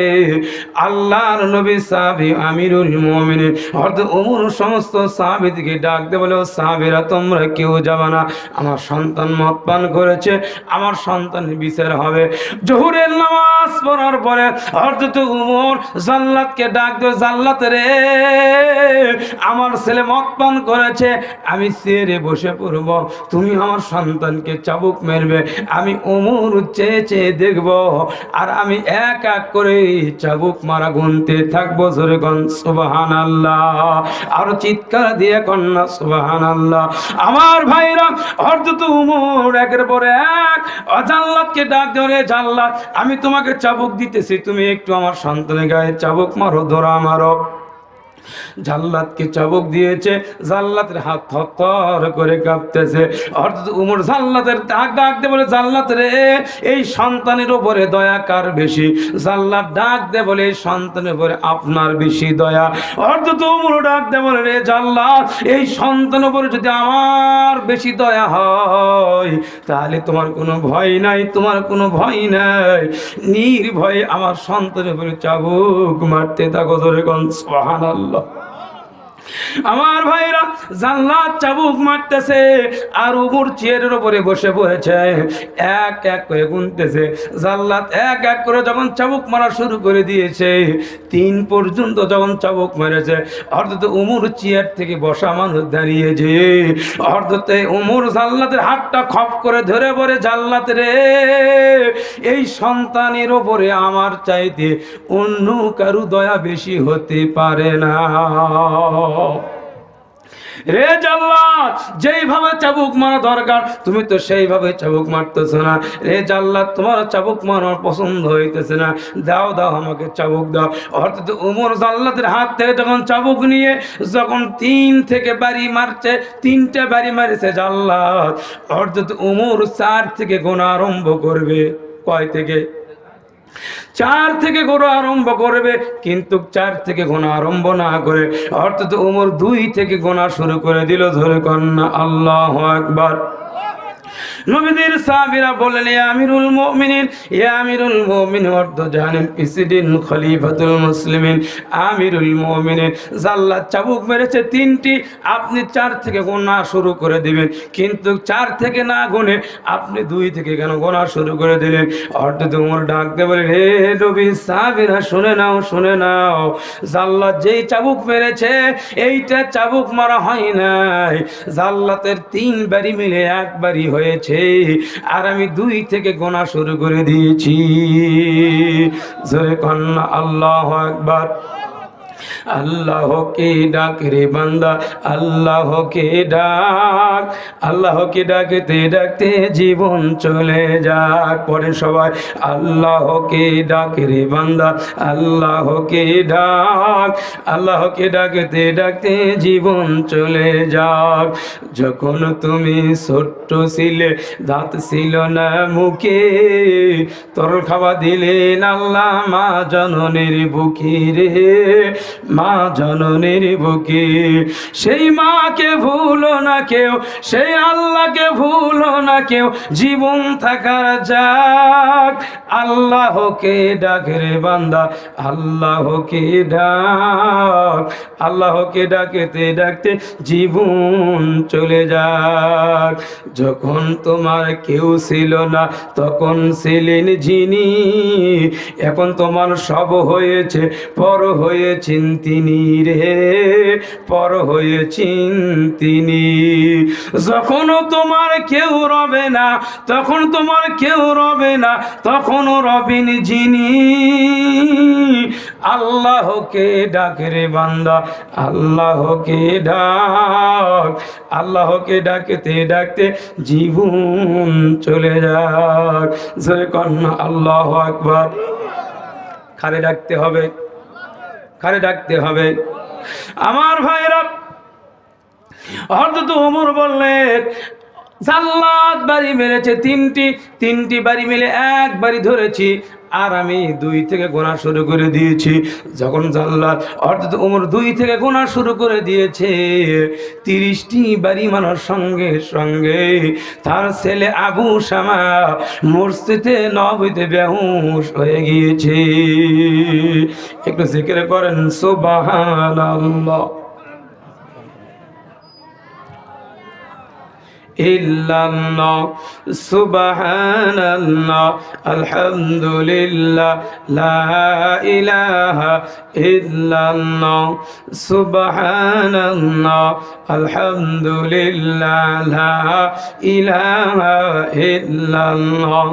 আল্লাহর নবী সাহাবী আমিরুল মুমিনিন হযরত ওমর সমস্ত সাহাবীদেরকে ডাক দিয়ে বলে, ও সাহাবীরা, তোমরা কেউ যাবে না, আমার সন্তান মদ পান করেছে, আমার সন্তানের বিচার হবে। জোহরের নামাজ পড়ার পরে হযরত ওমর জাল্লাতকে ডাক দিয়ে, জাল্লাত রে, আমার ছেলে মদ পান করেছে, আমি চেয়ারে বসে পড়ব, তুমি আমার সন্তানকে চাবুক মারবে, আমি ওমর চেয়ে চেয়ে দেখব, আর আমি এক এক করে চাবুক মারা গুনতে থাকবো। জোরে গণ সুবহানাল্লাহ। আর চিৎকার দিয়ে কন্যা সুবহানাল্লাহ। আমার ভাইরা, হযরত ওমর একের পরে এক জাল্লাতকে ডাক ধরে, জাল্লাত, আমি তোমাকে চাবুক দিতেছি, তুমি একটু আমার সন্তানের গায়ে চাবুক মারো, ধরা মারো। জাল্লাতকে চাবুক দিয়েছে, জাল্লাতের হাত থরথর করে কাঁপতেছে। হযরত ওমর জাল্লাতের ডাক দে বলে, জাল্লাত রে, এই সন্তানের উপরে দয়া কার বেশি? জাল্লাত ডাক দে বলে, এই সন্তানের উপরে আপনার বেশি দয়া। হযরত ওমর ডাক দে বলে, রে জাল্লাত, এই সন্তানের উপরে যদি আমার বেশি দয়া হয়, তাহলে তোমার কোনো ভয় নাই, তোমার কোনো ভয় নাই, নির্ভয়ে আমার সন্তানের উপরে চাবুক মারতে থাকো। ধরে কোন সুবহানাল্লাহ। আমার ভাইরা জান্নাত চাবুক মারতেছে আর উমর চেয়ারের উপরে বসে পড়েছে, এক এক করে গুনতেছে। জান্নাত এক এক করে যখন চাবুক মারা শুরু করে দিয়েছে, 3 পর্যন্ত যখন চাবুক মেরেছে, অর্থাৎ উমর চেয়ার থেকে বসা মানুষ দাঁড়িয়েছে। অর্থাৎ উমর জান্নাতের হাতটা খপ করে ধরে পড়ে, জান্নাত রে, এই সন্তানের ওপরে আমার চাইতে অন্য কারু দয়া বেশি হতে পারে না। রে জাল্লাদ, যেইভাবে চাবুক মারা দরকার তুমি তো সেইভাবে চাবুক মারতেছ না। রে জাল্লাদ, তোমার চাবুক মারার পছন্দ হইতেছে না, দাও দাও আমাকে চাবুক দাও। অর্থাৎ উমর জাল্লাদের হাত থেকে যখন চাবুক নিয়ে যখন 3 থেকে বাড়ি মারছে, 3টে বাড়ি মারিছে জাল্লাদ, অর্থাৎ উমর 4 থেকে গোনা আরম্ভ করবে। কয় থেকে? 4 থেকে গোনা আরম্ভ করবে, কিন্তু 4 থেকে গোনা আরম্ভ না করে অর্থাৎ ওমর 2 থেকে গোনা শুরু করে দিল। ধরে কন্যা আল্লাহু আকবার। নবীদের সাহাবীরা বললেন, ইয়া আমিরুল মুমিনিন, ইয়া আমিরুল মুমিনিন, অর্থ জানেন প্রেসিডেন্ট খলিফাতুল মুসলিমিন, আমিরুল মুমিনিন, জাল্লাদ চাবুক মেরেছে 3টি, আপনি 4 থেকে গোনা শুরু করে দিবেন, কিন্তু 4 থেকে না গুনে আপনি 2 থেকে কেন গোনা শুরু করে দিলেন? অর্থাৎ ওমর ডাকতে বলে, হে নবীর সাহাবীরা শুনে নাও, শুনে নাও, জাল্লাদ যেই চাবুক মেরেছে এইটা চাবুক মারা হয় নাই, জাল্লাতের 3 বাড়ি মিলে 1 বাড়ি হয়েছে, আর আমি 2 থেকে গোনা শুরু করে দিয়েছি। জোরে কন্না আল্লাহু আকবার। আল্লাহকে ডাক রে বান্দা, আল্লাহকে ডাক, আল্লাহকে ডাকতে ডাকতে জীবন চলে যাক। পরে সবাই আল্লাহকে ডাক রে বান্দা, আল্লাহকে ডাক, আল্লাহকে ডাকতে ডাকতে জীবন চলে যাক। যখন তুমি ছোট্ট ছিলে, দাঁত ছিল না মুখে, তরল খাওয়া দিলেন আল্লাহ মা জননীর বুকে রে, মা জননীর বুকে। সেই মাকে ভুলো না কেউ, সেই আল্লাহকে ভুলো না কেউ, জীবন থাকার যাক। আল্লাহকে ডাক রে বান্দা, আল্লাহকে ডাক, আল্লাহকে ডাকতে ডাকতে জীবন চলে যাক। যখন তোমার কেউ ছিল না তখন ছিলেন যিনি, এখন তোমার সব হয়েছে, পর হয়েছেন তিনি রে, পর হয়েছেন তিনি। যখনও তোমার কেউ রবে না, তখন তোমার কেউ রবে না, তখনও রবেন যিনি। আল্লাহকে ডাক রে বান্দা, আল্লাহকে ডাক, আল্লাহকে ডাকতে ডাকতে জীবন চলে যাক। জয় কন্যা আল্লাহু আকবার। কারে ডাকতে হবে? কারে ডাকতে হবে? আমার ভাইরা, হযরত ওমর বললেন, জাল্লাদ বাড়ি মেরেছে 3টি বাড়ি মিলে 1 বাড়ি ধরেছি, আর আমি 2 থেকে গোনা শুরু করে দিয়েছি। যখন জাল্লাদ অর্থাৎ ওমর 2 থেকে গোনা শুরু করে দিয়েছে, 30টি বাড়ি মারার সঙ্গে সঙ্গে তার ছেলে আবু শামা মসজিদে নববীতে বেহুশ হয়ে গিয়েছে। একটু জিকির করেন সুবহানাল্লাহ। ইল্লাল্লাহ, সুবহানাল্লাহ, আলহামদুলিল্লাহ, লা ইলাহা ইল্লাল্লাহ, সুবহানাল্লাহ, আলহামদুলিল্লাহ, লা ইলাহা ইল্লাল্লাহ।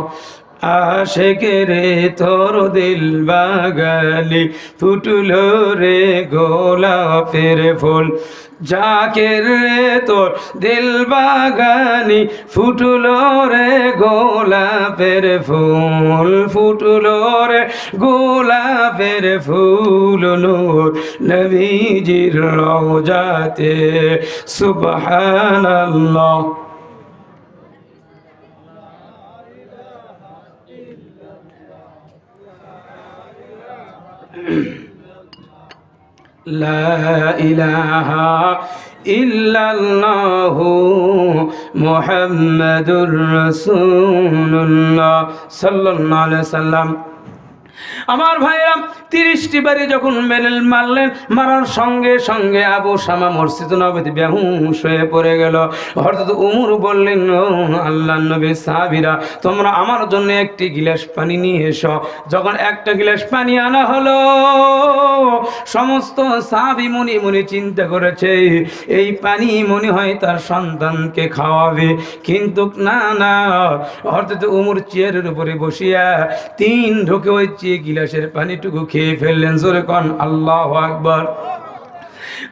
আশিকের তোর দিল বাগালি ফুটলো রে গোলাপের ফুল, জাকের রে তোর দিল বাগানি ফুটলো রে গোলাপের ফুল, ফুটলো রে গোলাপের ফুল, নূর নবীজির রওজাতে। সুবহানাল্লাহ। লা ইলাহা ইল্লাল্লাহু মুহাম্মাদুর রাসূলুল্লাহ সাল্লাল্লাহু আলাইহি সাল্লাম। আমার ভাইরা 30টি বাড়ি যখন মারলেন, মারার সঙ্গে সঙ্গে আবু শামা মসজিদ নববীতে বেহুশ হয়ে পড়ে গেল। হযরত উমর বললেন, ও আল্লাহর নবীর সাহাবীরা, তোমরা আমার জন্য একটি গিলাস পানি নিয়ে এসো। যখন একটা গিলাস পানি আনা হলো, সমস্ত সাহাবী মনে মনে চিন্তা করেছে এই পানি মনে হয় তার সন্তানকে খাওয়াবে, কিন্তু না না, হযরত উমর চেয়ারের উপরে বসিয়া 3 ঢোকে ওই গিলাসের পানিটুকু খেয়ে ফেললেন। জোরে কোন আল্লাহু আকবার।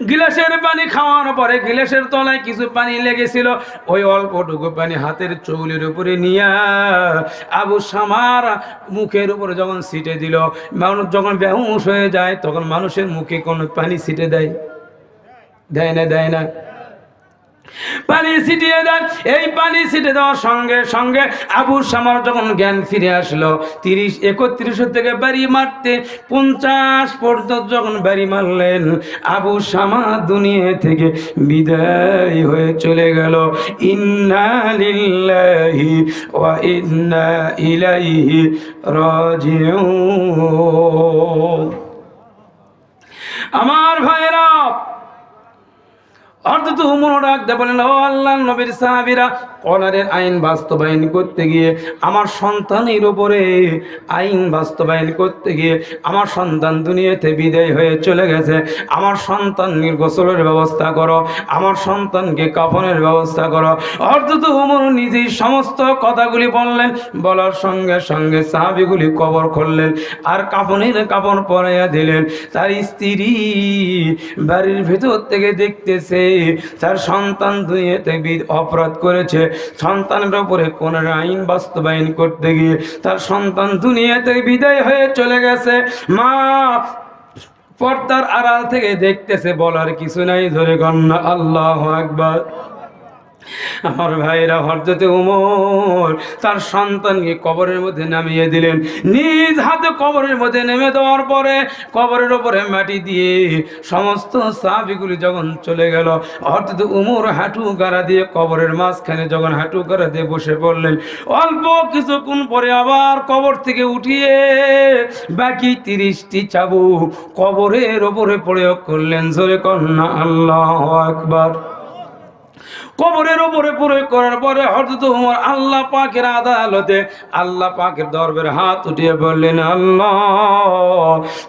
গিলাসের পানি খাওয়ার পরে গিলাসের তলায় কিছু পানি লেগেছিল, ওই অল্পটুকু পানি হাতের চৌলের উপরে নিয়ে আবু শামার মুখের উপরে যখন ছিটে দিল, মানুষ যখন বেহুশ হয়ে যায় তখন মানুষের মুখে কোনো পানি ছিটে দেয়? দেয় না? দেয় না? পানি ছিটিয়ে দেন। এই পানি ছিটে দেওয়ার সঙ্গে সঙ্গে আবু শামার যখন জ্ঞান ফিরে আসলো, 30-31 থেকে বাড়ি মারতে 50 পর্যন্ত যখন বাড়ি মারলেন, আবু শামা দুনিয়া থেকে বিদায় হয়ে চলে গেল। ইন্না লিল্লাহি ওয়া ইন্না ইলাইহি রাজিউন। আমার ভাইরা, অর্থাৎ উমর ডাক দিয়ে বলেন, ও আল্লাহর নবীর সাহাবীরা, কোরআনের আইন বাস্তবায়ন করতে গিয়ে আমার সন্তানের উপরে আইন বাস্তবায়ন করতে গিয়ে আমার সন্তান দুনিয়াতে বিদায় হয়ে চলে গেছে। আমার সন্তানের গোসলের ব্যবস্থা করো, আমার সন্তানকে কাফনের ব্যবস্থা করো। অর্থাৎ উমর নিজেই সমস্ত কথাগুলি বললেন। বলার সঙ্গে সঙ্গে সাহাবীগুলি কবর খুললেন আর কাফনের কাপড় পরাইয়া দিলেন। তার স্ত্রী বাড়ির ভেতর থেকে দেখতেছে তার সন্তান দুনিয়াতে অপরাধ করেছে, সন্তানের উপরে কোন আইন বাস্তবায়ন করতে গিয়ে তার সন্তান দুনিয়াতে বিদায় হয়ে চলে গেছে। মা পর্দার আড়াল থেকে দেখতেছে, বলার কিছু নাই। ধরে গন্না আল্লাহু আকবার। আমার ভাইরা, হযরত উমর তার সন্তানকে কবরের মধ্যে নামিয়ে দিলেন। নিজ হাতে কবরের মধ্যে নেমে দেওয়ার পরে কবরের উপরে মাটি দিয়ে সমস্ত সাহাবীগুলি যখন চলে গেল, হযরত উমর হাঁটু গাড়া দিয়ে কবরের মাঝখানে যখন হাঁটু গাড়া দিয়ে বসে পড়লেন, অল্প কিছুক্ষণ পরে আবার কবর থেকে উঠিয়ে বাকি 30টি চাবুক কবরের উপরে প্রয়োগ করলেন। জোরে কন্যা আল্লাহু আকবার। কবরের উপরে প্রয়োগ করার পরে হযরত উমর আল্লাহ পাকের আদালতে, আল্লাহ পাকের দরবারে হাত উঠিয়ে বললেন, আল্লাহ,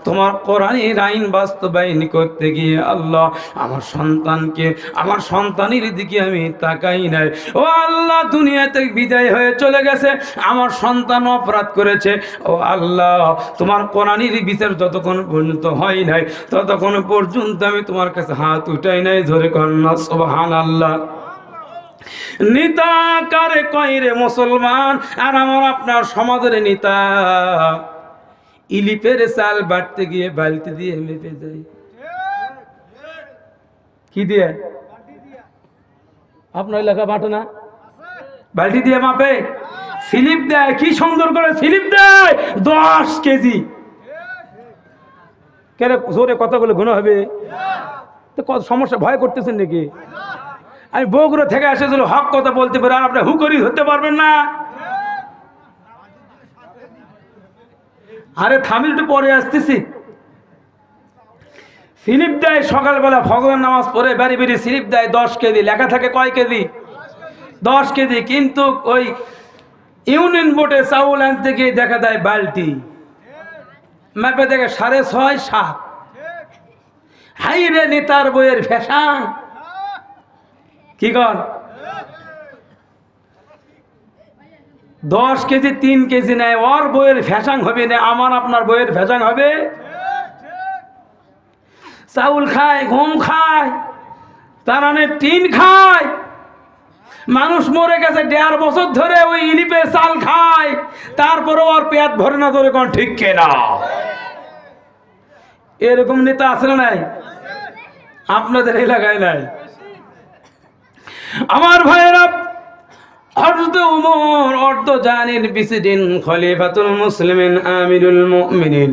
তোমার কোরআনের আইন বাস্তবায়ন করতে গিয়ে আল্লাহ আমার সন্তানকে, আমার সন্তানের দিকে আমি তাকাই নাই। ও আল্লাহ, দুনিয়া থেকে বিদায় হয়ে চলে গেছে, আমার সন্তান অপরাধ করেছে। ও আল্লাহ, তোমার কোরআনের বিচার যতক্ষণ পর্যন্ত হয় নাই ততক্ষণ পর্যন্ত আমি তোমার কাছে হাত উঠাই নাই। ধরে কন্যা সুবহানাল্লাহ। নেতা কারে কয় রে মুসলমান, আর আমার আপনার সমাজের নেতা ইলিপের চাল বাটতে গিয়ে বালতি দিয়ে মেপে দেয়। কি দিয়ে? আপনার এলাকা বাটে না? বালতি দিয়ে মাপে, স্লিপ দেয়। কি সুন্দর করে স্লিপ দেয়, 10 কেজি। কেন জোরে কথা বলে গুণ হবে? তো কত সমস্যা, ভয় করতেছেন নাকি? আমি বগুড়া থেকে এসেছিল, হক কথা বলতে পারে, আর আপনি হুকরি হতে পারবেন না? আরে থামিল, একটু পরে আসতেছি। স্লিপ দেয় সকালবেলা ফজরের নামাজ পড়ে বাড়ি বাড়ি স্লিপ দেয় 10 কেজি। লেখা থাকে কয় কেজি? 10 কেজি। কিন্তু ওই ইউনিয়ন বোর্ডে চাউল আনতে গিয়ে দেখা দেয় বালতি, ম্যাপে দেখে 6.5-7। হাই রে নেতার বইয়ের ফ্যাশন। কি কর? 10 কেজি 3 কেজি নেয়, ওর বইয়ের ফ্যাশন হবে না, আমার আপনার বইয়ের ফ্যাশন হবে? চাউল খায়, গম খায়, তার মানে টিন খায়। মানুষ মরে গেছে 1.5 বছর ধরে ওই ইলিপে চাল খায়, তারপরে ওর পেট ভরে না। ধরে কোন ঠিক কেনা? এরকম নেতা আছে না নাই? আপনাদের এলাকায় নাই? আমার ভাইয়েরা, হযরত ওমর অর্ধ জানির প্রেসিডেন্ট খলিফাতুল মুসলিমিন আমিরুল মুমিনিন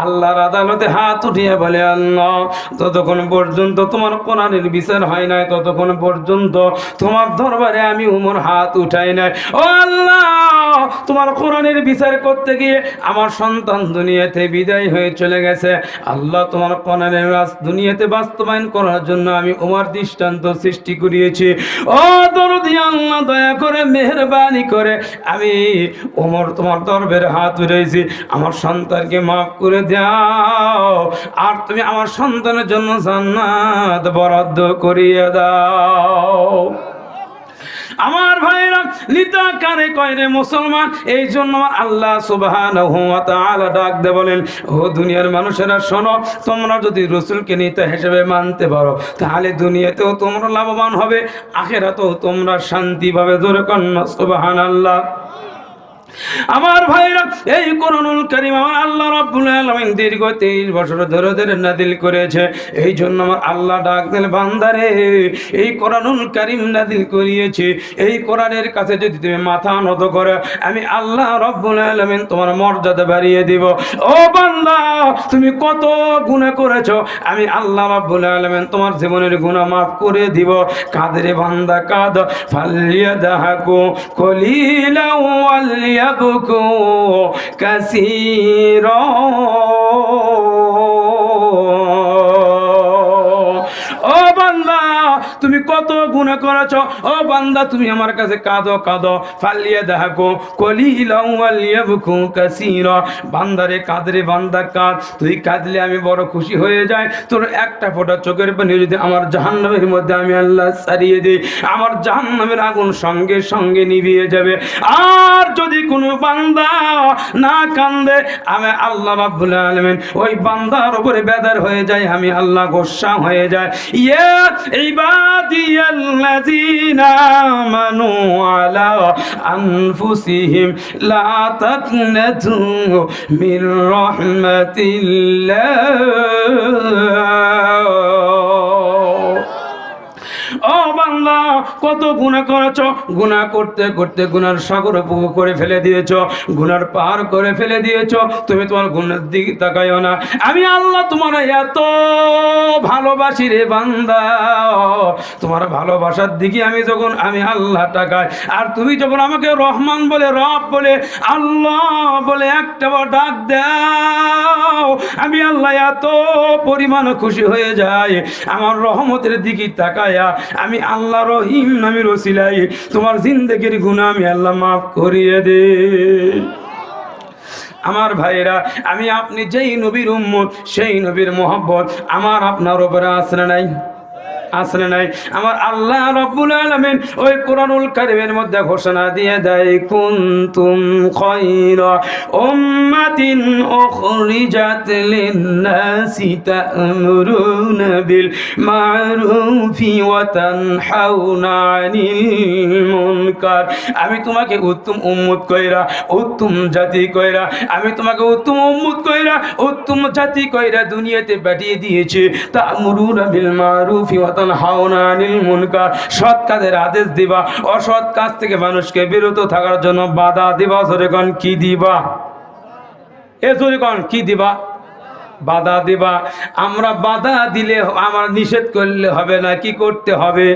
আল্লাহর আদালতে হাত উঠিয়ে বলে, আল্লাহ, ততক্ষণ পর্যন্ত তোমার কোরআনের বিচার হয় নাই, ততক্ষণ পর্যন্ত তোমার দরবারে আমি ওমর হাত উঠাই নাই। ও আল্লাহ, তোমার কোরআনের বিচার করতে গিয়ে আমার সন্তান দুনিয়াতে বিদায় হয়ে চলে গেছে। আল্লাহ, তোমার কোরআনের দুনিয়াতে বাস্তবায়ন করার জন্য আমি ওমর দৃষ্টান্ত সৃষ্টি করিয়েছি। ও দরদি আল্লাহ, দয়া করে মেহেরবানি করে আমি ওমর তোমার দরবারে হাত উঠাইছি, আমার সন্তানকে মাফ করে দাও, আর তুমি আমার সন্তানের জন্য জান্নাত বরাদ্দ করিয়ে দাও। আমার ভাইরা নিতা কানে কয়রে মুসলমান, এই জন্য আল্লাহ সুবহানাহু ওয়া তাআলা ডাক দে বলেন, ও দুনিয়ার মানুষেরা শোনো, তোমরা যদি রাসূলকে নিতা হিসেবে মানতে পারো তাহলে দুনিয়াতেও তোমরা লাভবান হবে, আখিরাতেও তোমরা শান্তি পাবে। জোরে কন্না সুবহানাল্লাহ। আমার ভাইরা, এই কোরআনুল কারীম আমার আল্লাহ রাব্বুল আলামিন দীর্ঘ 23 বছর ধরে নাযিল করেছে। এই জন্য আমার আল্লাহ ডাক দিল, বান্দারে, এই কোরআনুল কারীম নাযিল করিয়েছে, এই কোরআনের কাছে যদি তুমি মাথা নত করো, আমি আল্লাহ রাব্বুল আলামিন তোমার মর্যাদা বাড়িয়ে দিব। ও বান্দা, তুমি কত গুনাহ করেছো, আমি আল্লাহ রাব্বুল আলামিন তোমার জীবনের গুনাহ মাফ করে দিব। কাদরে বান্দা কাদ, ফালিয়াদাহাকু কলিলা ওয়ালিয়া يبكوا كثيرا। ও বান্দা, তুমি কত গুনাহ করেছো, ও বান্দা তুমি আমার কাছে কাঁদো কাঁদো, ফালিয়া দাহাকো কলিলা ওয়ালিয়াবকু কাসীরা। বান্দারে কাঁদরে বান্দা কাঁদ, তুই কাঁদলে আমি বড় খুশি হয়ে যাই। তোর একটা ফোঁটা চোখের পানি যদি আমার জাহান্নামের মধ্যে আমি আল্লাহ ছাড়িয়ে দিই, আমার জাহান্নামের আগুন সঙ্গে সঙ্গে নিভিয়ে যাবে। আর যদি কোনো বান্দা না কান্দে, আমি আল্লাহ রাব্বুল আলামিন ওই বান্দার উপরে বেদার হয়ে যায়, আমি আল্লাহ গোসা হয়ে যায়। ইয়া ইবাদিয়াল্লাযীনা আমানু আলা আনফুসিহিম লা তাকনাতু মির রাহমাতিল্লাহ। ও বান্দা, কত গুনাহ করেছো, গুনাহ করতে করতে গুনার সাগর পুকুর করে ফেলে দিয়েছো, গুনার পার করে ফেলে দিয়েছো। তুমি তোমার গুনার দিকে তাকাইও না, আমি আল্লাহ তোমার এত ভালোবাসি রে বান্দা। তোমার ভালোবাসার দিকে আমি আল্লাহ তাকাই, আর তুমি যখন আমাকে রহমান বলে, রব বলে, আল্লাহ বলে একটা ডাক দাও, আমি আল্লাহ এত পরিমাণ খুশি হয়ে যাই। আমার রহমতের দিকে তাকায়া আমি আল্লাহ রহিম নামের ওসিলায় তোমার জিন্দেগির গুনাহ আমি আল্লাহ মাফ করিয়ে দে। আমার ভাইরা, আমি আপনি যেই নবীর উম্মত, সেই নবীর মোহাব্বত আমার আপনার উপরে আসে নাই? আসলে নাই? আমার আল্লাহ রাব্বুল আলামিন ওই কোরআনুল কারীমের মধ্যে ঘোষণা দিয়ে দেয়, কুনতুম খায়রা উম্মাতিন উখরিজাত লিন-নাসি তা'মুরুনা বিল মা'রুফি ওয়া তানহাউনা আনিল মুনকার। আমি তোমাকে উত্তম উম্মত কইরা, উত্তম জাতি কইরা, আমি তোমাকে উত্তম উম্মত কইরা, উত্তম জাতি কইরা দুনিয়াতে পাঠিয়ে দিয়েছি। তা'মুরুনা বিল মা'রুফি ওয়া তানহাউনা আনিল মুনকার, সৎ কাজের আদেশ দিবা, অসৎ কাজ থেকে মানুষকে বিরত থাকার জন্য বাধা দিবা। জোরে কোন কি দিবা? এ জোরে কোন কি দিবা? বাধা দিবা। আমরা বাধা দিলে, আমার নিষেধ করলে হবে না, কি করতে হবে?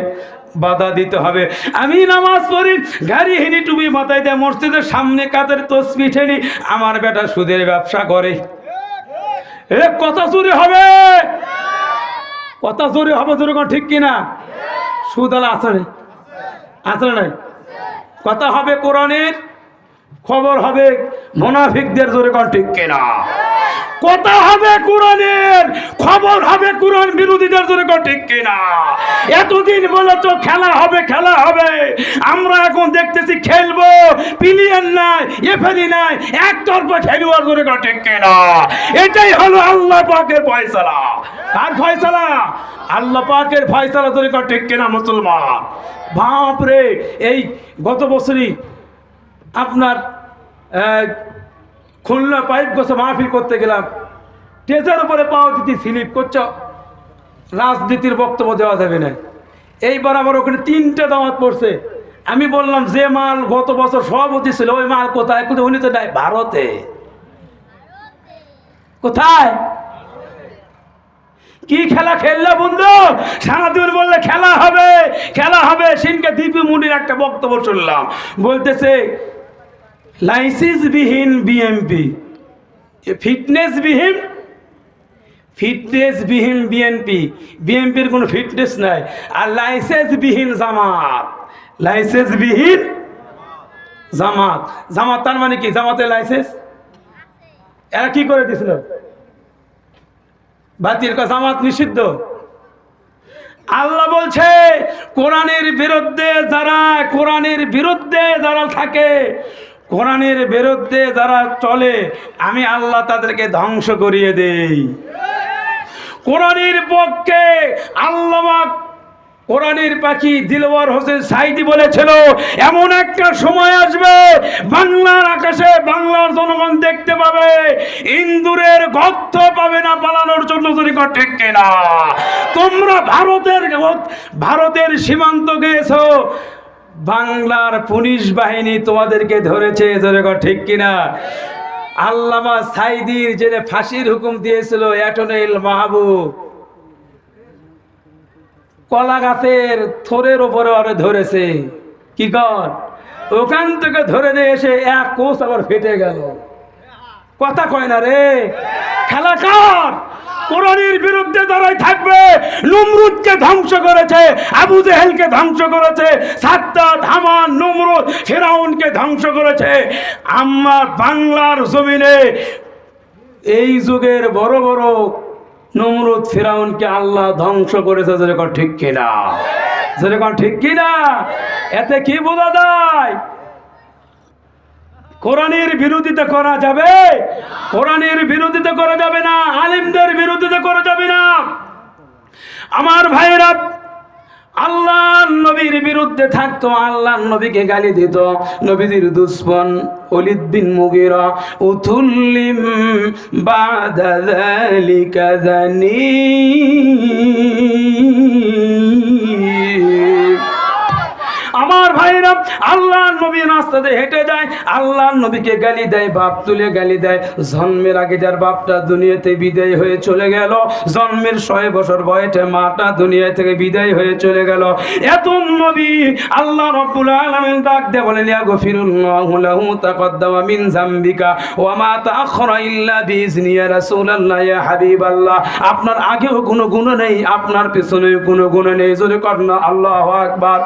বাধা দিতে হবে। আমি নামাজ পড়ি, গাড়ি হেনি টুপি মাথায় দেয়, মসজিদের সামনে কাতের তসবিহ ঠেলি, আমার বেটা সুদের ব্যবসা করে, এ কথা চুরি হবে, কথা চুরি হবে। জোরে কোন ঠিক কিনা? সুদ আলা আসলে আসলে নাই, কথা হবে কোরআনের, খবর হবে মুনাফিকদের। জোরে কোন ঠিক কিনা? কথা হবে কোরআনের, খবর হবে কোরআন বিরোধীদের। জোরে কোন ঠিক কিনা? এতদিন বলে তো খেলা হবে, খেলা হবে, আমরা এখন দেখতেছি খেলবো, প্লেয়ার নাই, এফএডি নাই, একতরফা খেলোয়াড়। জোরে কোন ঠিক কিনা? এটাই হলো আল্লাহ পাকের ফয়সালা। কার ফয়সালা? আল্লাহ পাকের ফয়সালা। জোরে কোন ঠিক কিনা মুসলমান? বাপ রে, এই গত বছরই আপনার খুলনা পাইপ গোছা মাহফিল করতে গেলাম, টেজের উপরে পাওয়া দিতে স্লিপ করছ, রাজনীতির বক্তব্য দেওয়া যাবে না। এইবার আবার ওখানে 3টে দাওয়াত পড়ছে, আমি বললাম যে মাল গত বছর সভাপতি ছিল ওই মাল কোথায়? কোথায়? উনি তো নাই, ভারতে। কোথায়? কি খেলা খেললে বন্ধু? সারাদিন বললে খেলা হবে খেলা হবে। সিনকে দীপি মুনির একটা বক্তব্য শুনলাম, বলতেছে লাইসেন্স বিহীন বিএমপি, ফিটনেস বিহীন বিএনপি, বিএনপির কোনো ফিটনেস নাই। আর লাইসেন্স বিহীন জামাত, লাইসেন্স বিহীন জামাত। জামাত তার মানে কি? জামাতের লাইসেন্স এরা কি করে দিছিল? বাতিল। জামাত নিষিদ্ধ। আল্লাহ বলছে কোরআনের বিরুদ্ধে যারা থাকে, কোরআনের বিরুদ্ধে যারা চলে, আমি আল্লাহ তাদেরকে ধ্বংস করিয়ে দেই। কোরআনের পক্ষে আল্লামা কোরআনের পাখি দিলওয়ার হোসেন সাইদি বলেছিল এমন একটা সময় আসবে বাংলার আকাশে বাংলার জনগণ দেখতে পাবে, ইন্দুরের গর্ত পাবে না পালানোর জন্য। যদি ঠিক কিনা? তোমরা ভারতের সীমান্ত গিয়েছো, বাংলার পুলিশ বাহিনী তোমাদেরকে ধরেছে। ঠিক কিনা? আল্লামা সাইদির যে ফাঁসির হুকুম দিয়েছিল অ্যাটর্নি মাহবুব, কলা গাছের থোরের উপরে ওরে ধরেছে। কি কর? ওখান থেকে ধরে নিয়ে এসে এক কোষ আবার ফেটে গেল। কথা কয় না রে। খেলা কার? কোরআনের বিরুদ্ধে যারাই থাকবে, নমরুদকে ধ্বংস করেছে, আবু জেহেলকে ধ্বংস করেছে, সাদ্দাত, হামান, নমরুদ, ফিরাউনকে ধ্বংস করেছে। আমার বাংলার জমিনে এই যুগের বড় বড় নমরুদ, ফিরাউনকে আল্লাহ ধ্বংস করেছে। যেরকম ঠিক কিনা? যেরকম ঠিক কিনা? এতে কি বোঝা যায়? কোরআনের বিরোধিতা করা যাবে? কোরআনের বিরোধিতা করা যাবে না, আলেমদের বিরোধিতা করা যাবে না। আমার ভাইরা আল্লাহর নবীর বিরুদ্ধে থাকতো, আল্লাহর নবীকে গালি দিত। নবীর দুশমন ওলীদ বিন মুগীরা উতুল্লিম বাদা যালিকা যানীম। আমার ভাইরা আল্লাহর নবী রাস্তাতে হেঁটে যায়, আল্লাহর নবীকে গালি দেয়, বাপ তুলে গালি দেয়। জন্মের আগে যার বাপটা দুনিয়াতে বিদায় হয়ে চলে গেল, জন্মের 100 বছর বয়সে মাটা দুনিয়া থেকে বিদায় হয়ে চলে গেল, এত নবী আল্লাহ রাব্বুল আলামিন ডাক দিয়ে বলেন ইয়া গফিরুল্লাহু লাহু তাকদ্দামা মিন যামবিকা ওয়া মা তাআখারা ইল্লা বিইজনি ইয়া রাসূলুল্লাহ ইয়া হাবিবাল্লাহ। আপনার আগেও কোনো গুনাহ নেই, আপনার পিছনেও কোনো গুনাহ নেই। জোরে করেন না আল্লাহু আকবার।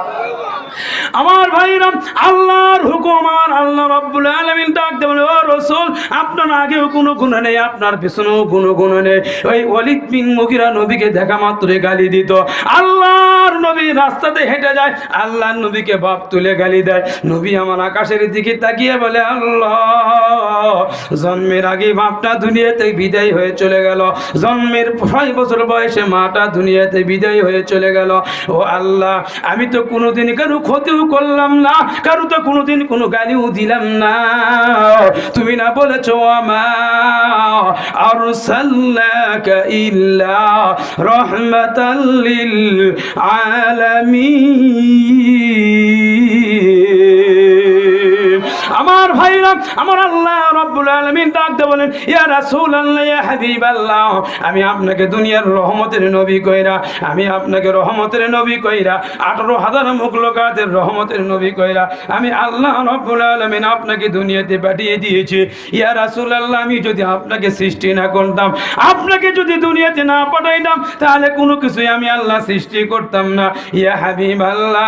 আমার ভাইরা আল্লাহর হুকুম, আর আল্লাহ রাব্বুল আলামিন ডাক দেন ও রাসূল আপনার আগেও কোনো গুনাহ নেই, আপনার পিছনেও কোনো গুনাহ নেই। ওই ওলীদ বিন মুগীরা নবীকে দেখা মাত্রই গালি দিত। আল্লাহর নবী রাস্তাতে হেঁটে যায়, আল্লাহর নবীকে বাপ তুলে গালি দেয়। নবী আমার আকাশের দিকে তাকিয়ে বলে আল্লাহ, জন্মের আগে বাপটা দুনিয়াতে বিদায় হয়ে চলে গেল, জন্মের 6 বছর বয়সে মাটা দুনিয়াতে বিদায় হয়ে চলে গেল। ও আল্লাহ, আমি তো কোনোদিন কারো ক্ষতিও করলাম না, কারো তো কোনোদিন কোনো গালিও দিলাম না। তুমি না বলেছো আমা আরসালনাকা ইল্লা রাহমাতাল লিল আলামিন। আমার ভাইরা আমার আল্লাহ রাব্বুল আলামিন ডাক দিয়ে বলেন ইয়া রাসূলুল্লাহ ইয়া হাবিবাল্লাহ, আমি আপনাকে দুনিয়ার রহমতের নবী কইরা, আমি আপনাকে রহমতের নবী কইরা, 18,000 মুখলুকাতের রহমতের নবী কইরা আমি আল্লাহ রাব্বুল আলামিন আপনাকে দুনিয়াতে পাঠিয়ে দিয়েছি। ইয়া রাসূলুল্লাহ, আমি যদি আপনাকে সৃষ্টি না করতাম, আপনাকে যদি দুনিয়াতে না পাঠাইতাম, তাহলে কোনো কিছুই আমি আল্লাহ সৃষ্টি করতাম না। ইয়া হাবিবাল্লাহ,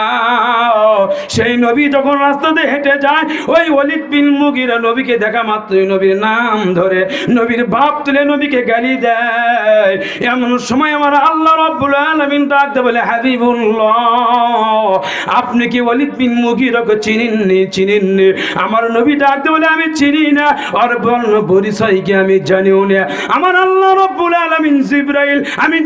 সেই নবী যখন রাস্তাতে হেঁটে যায়, ওই ওলীদ বিন মুগীরা নবীকে দেখা মাত্রই নবীর নাম ধরে, নবীর বাপ তুলে নবীকে গালি দেয়। এমন সময় আমার আল্লাহ রাব্বুল আলামিন ডাক দিয়ে বলে হাবিবুল্লাহ, আপনি কি ওলীদ বিন মুগীরাকে চিনেননি? আমার নবী ডাক দিয়ে বলে আমি চিনি না, আর বর্ণ পরিচয় কি আমি জানিও না। আমার আল্লাহ রাব্বুল আলামিন জিবরাইল আমি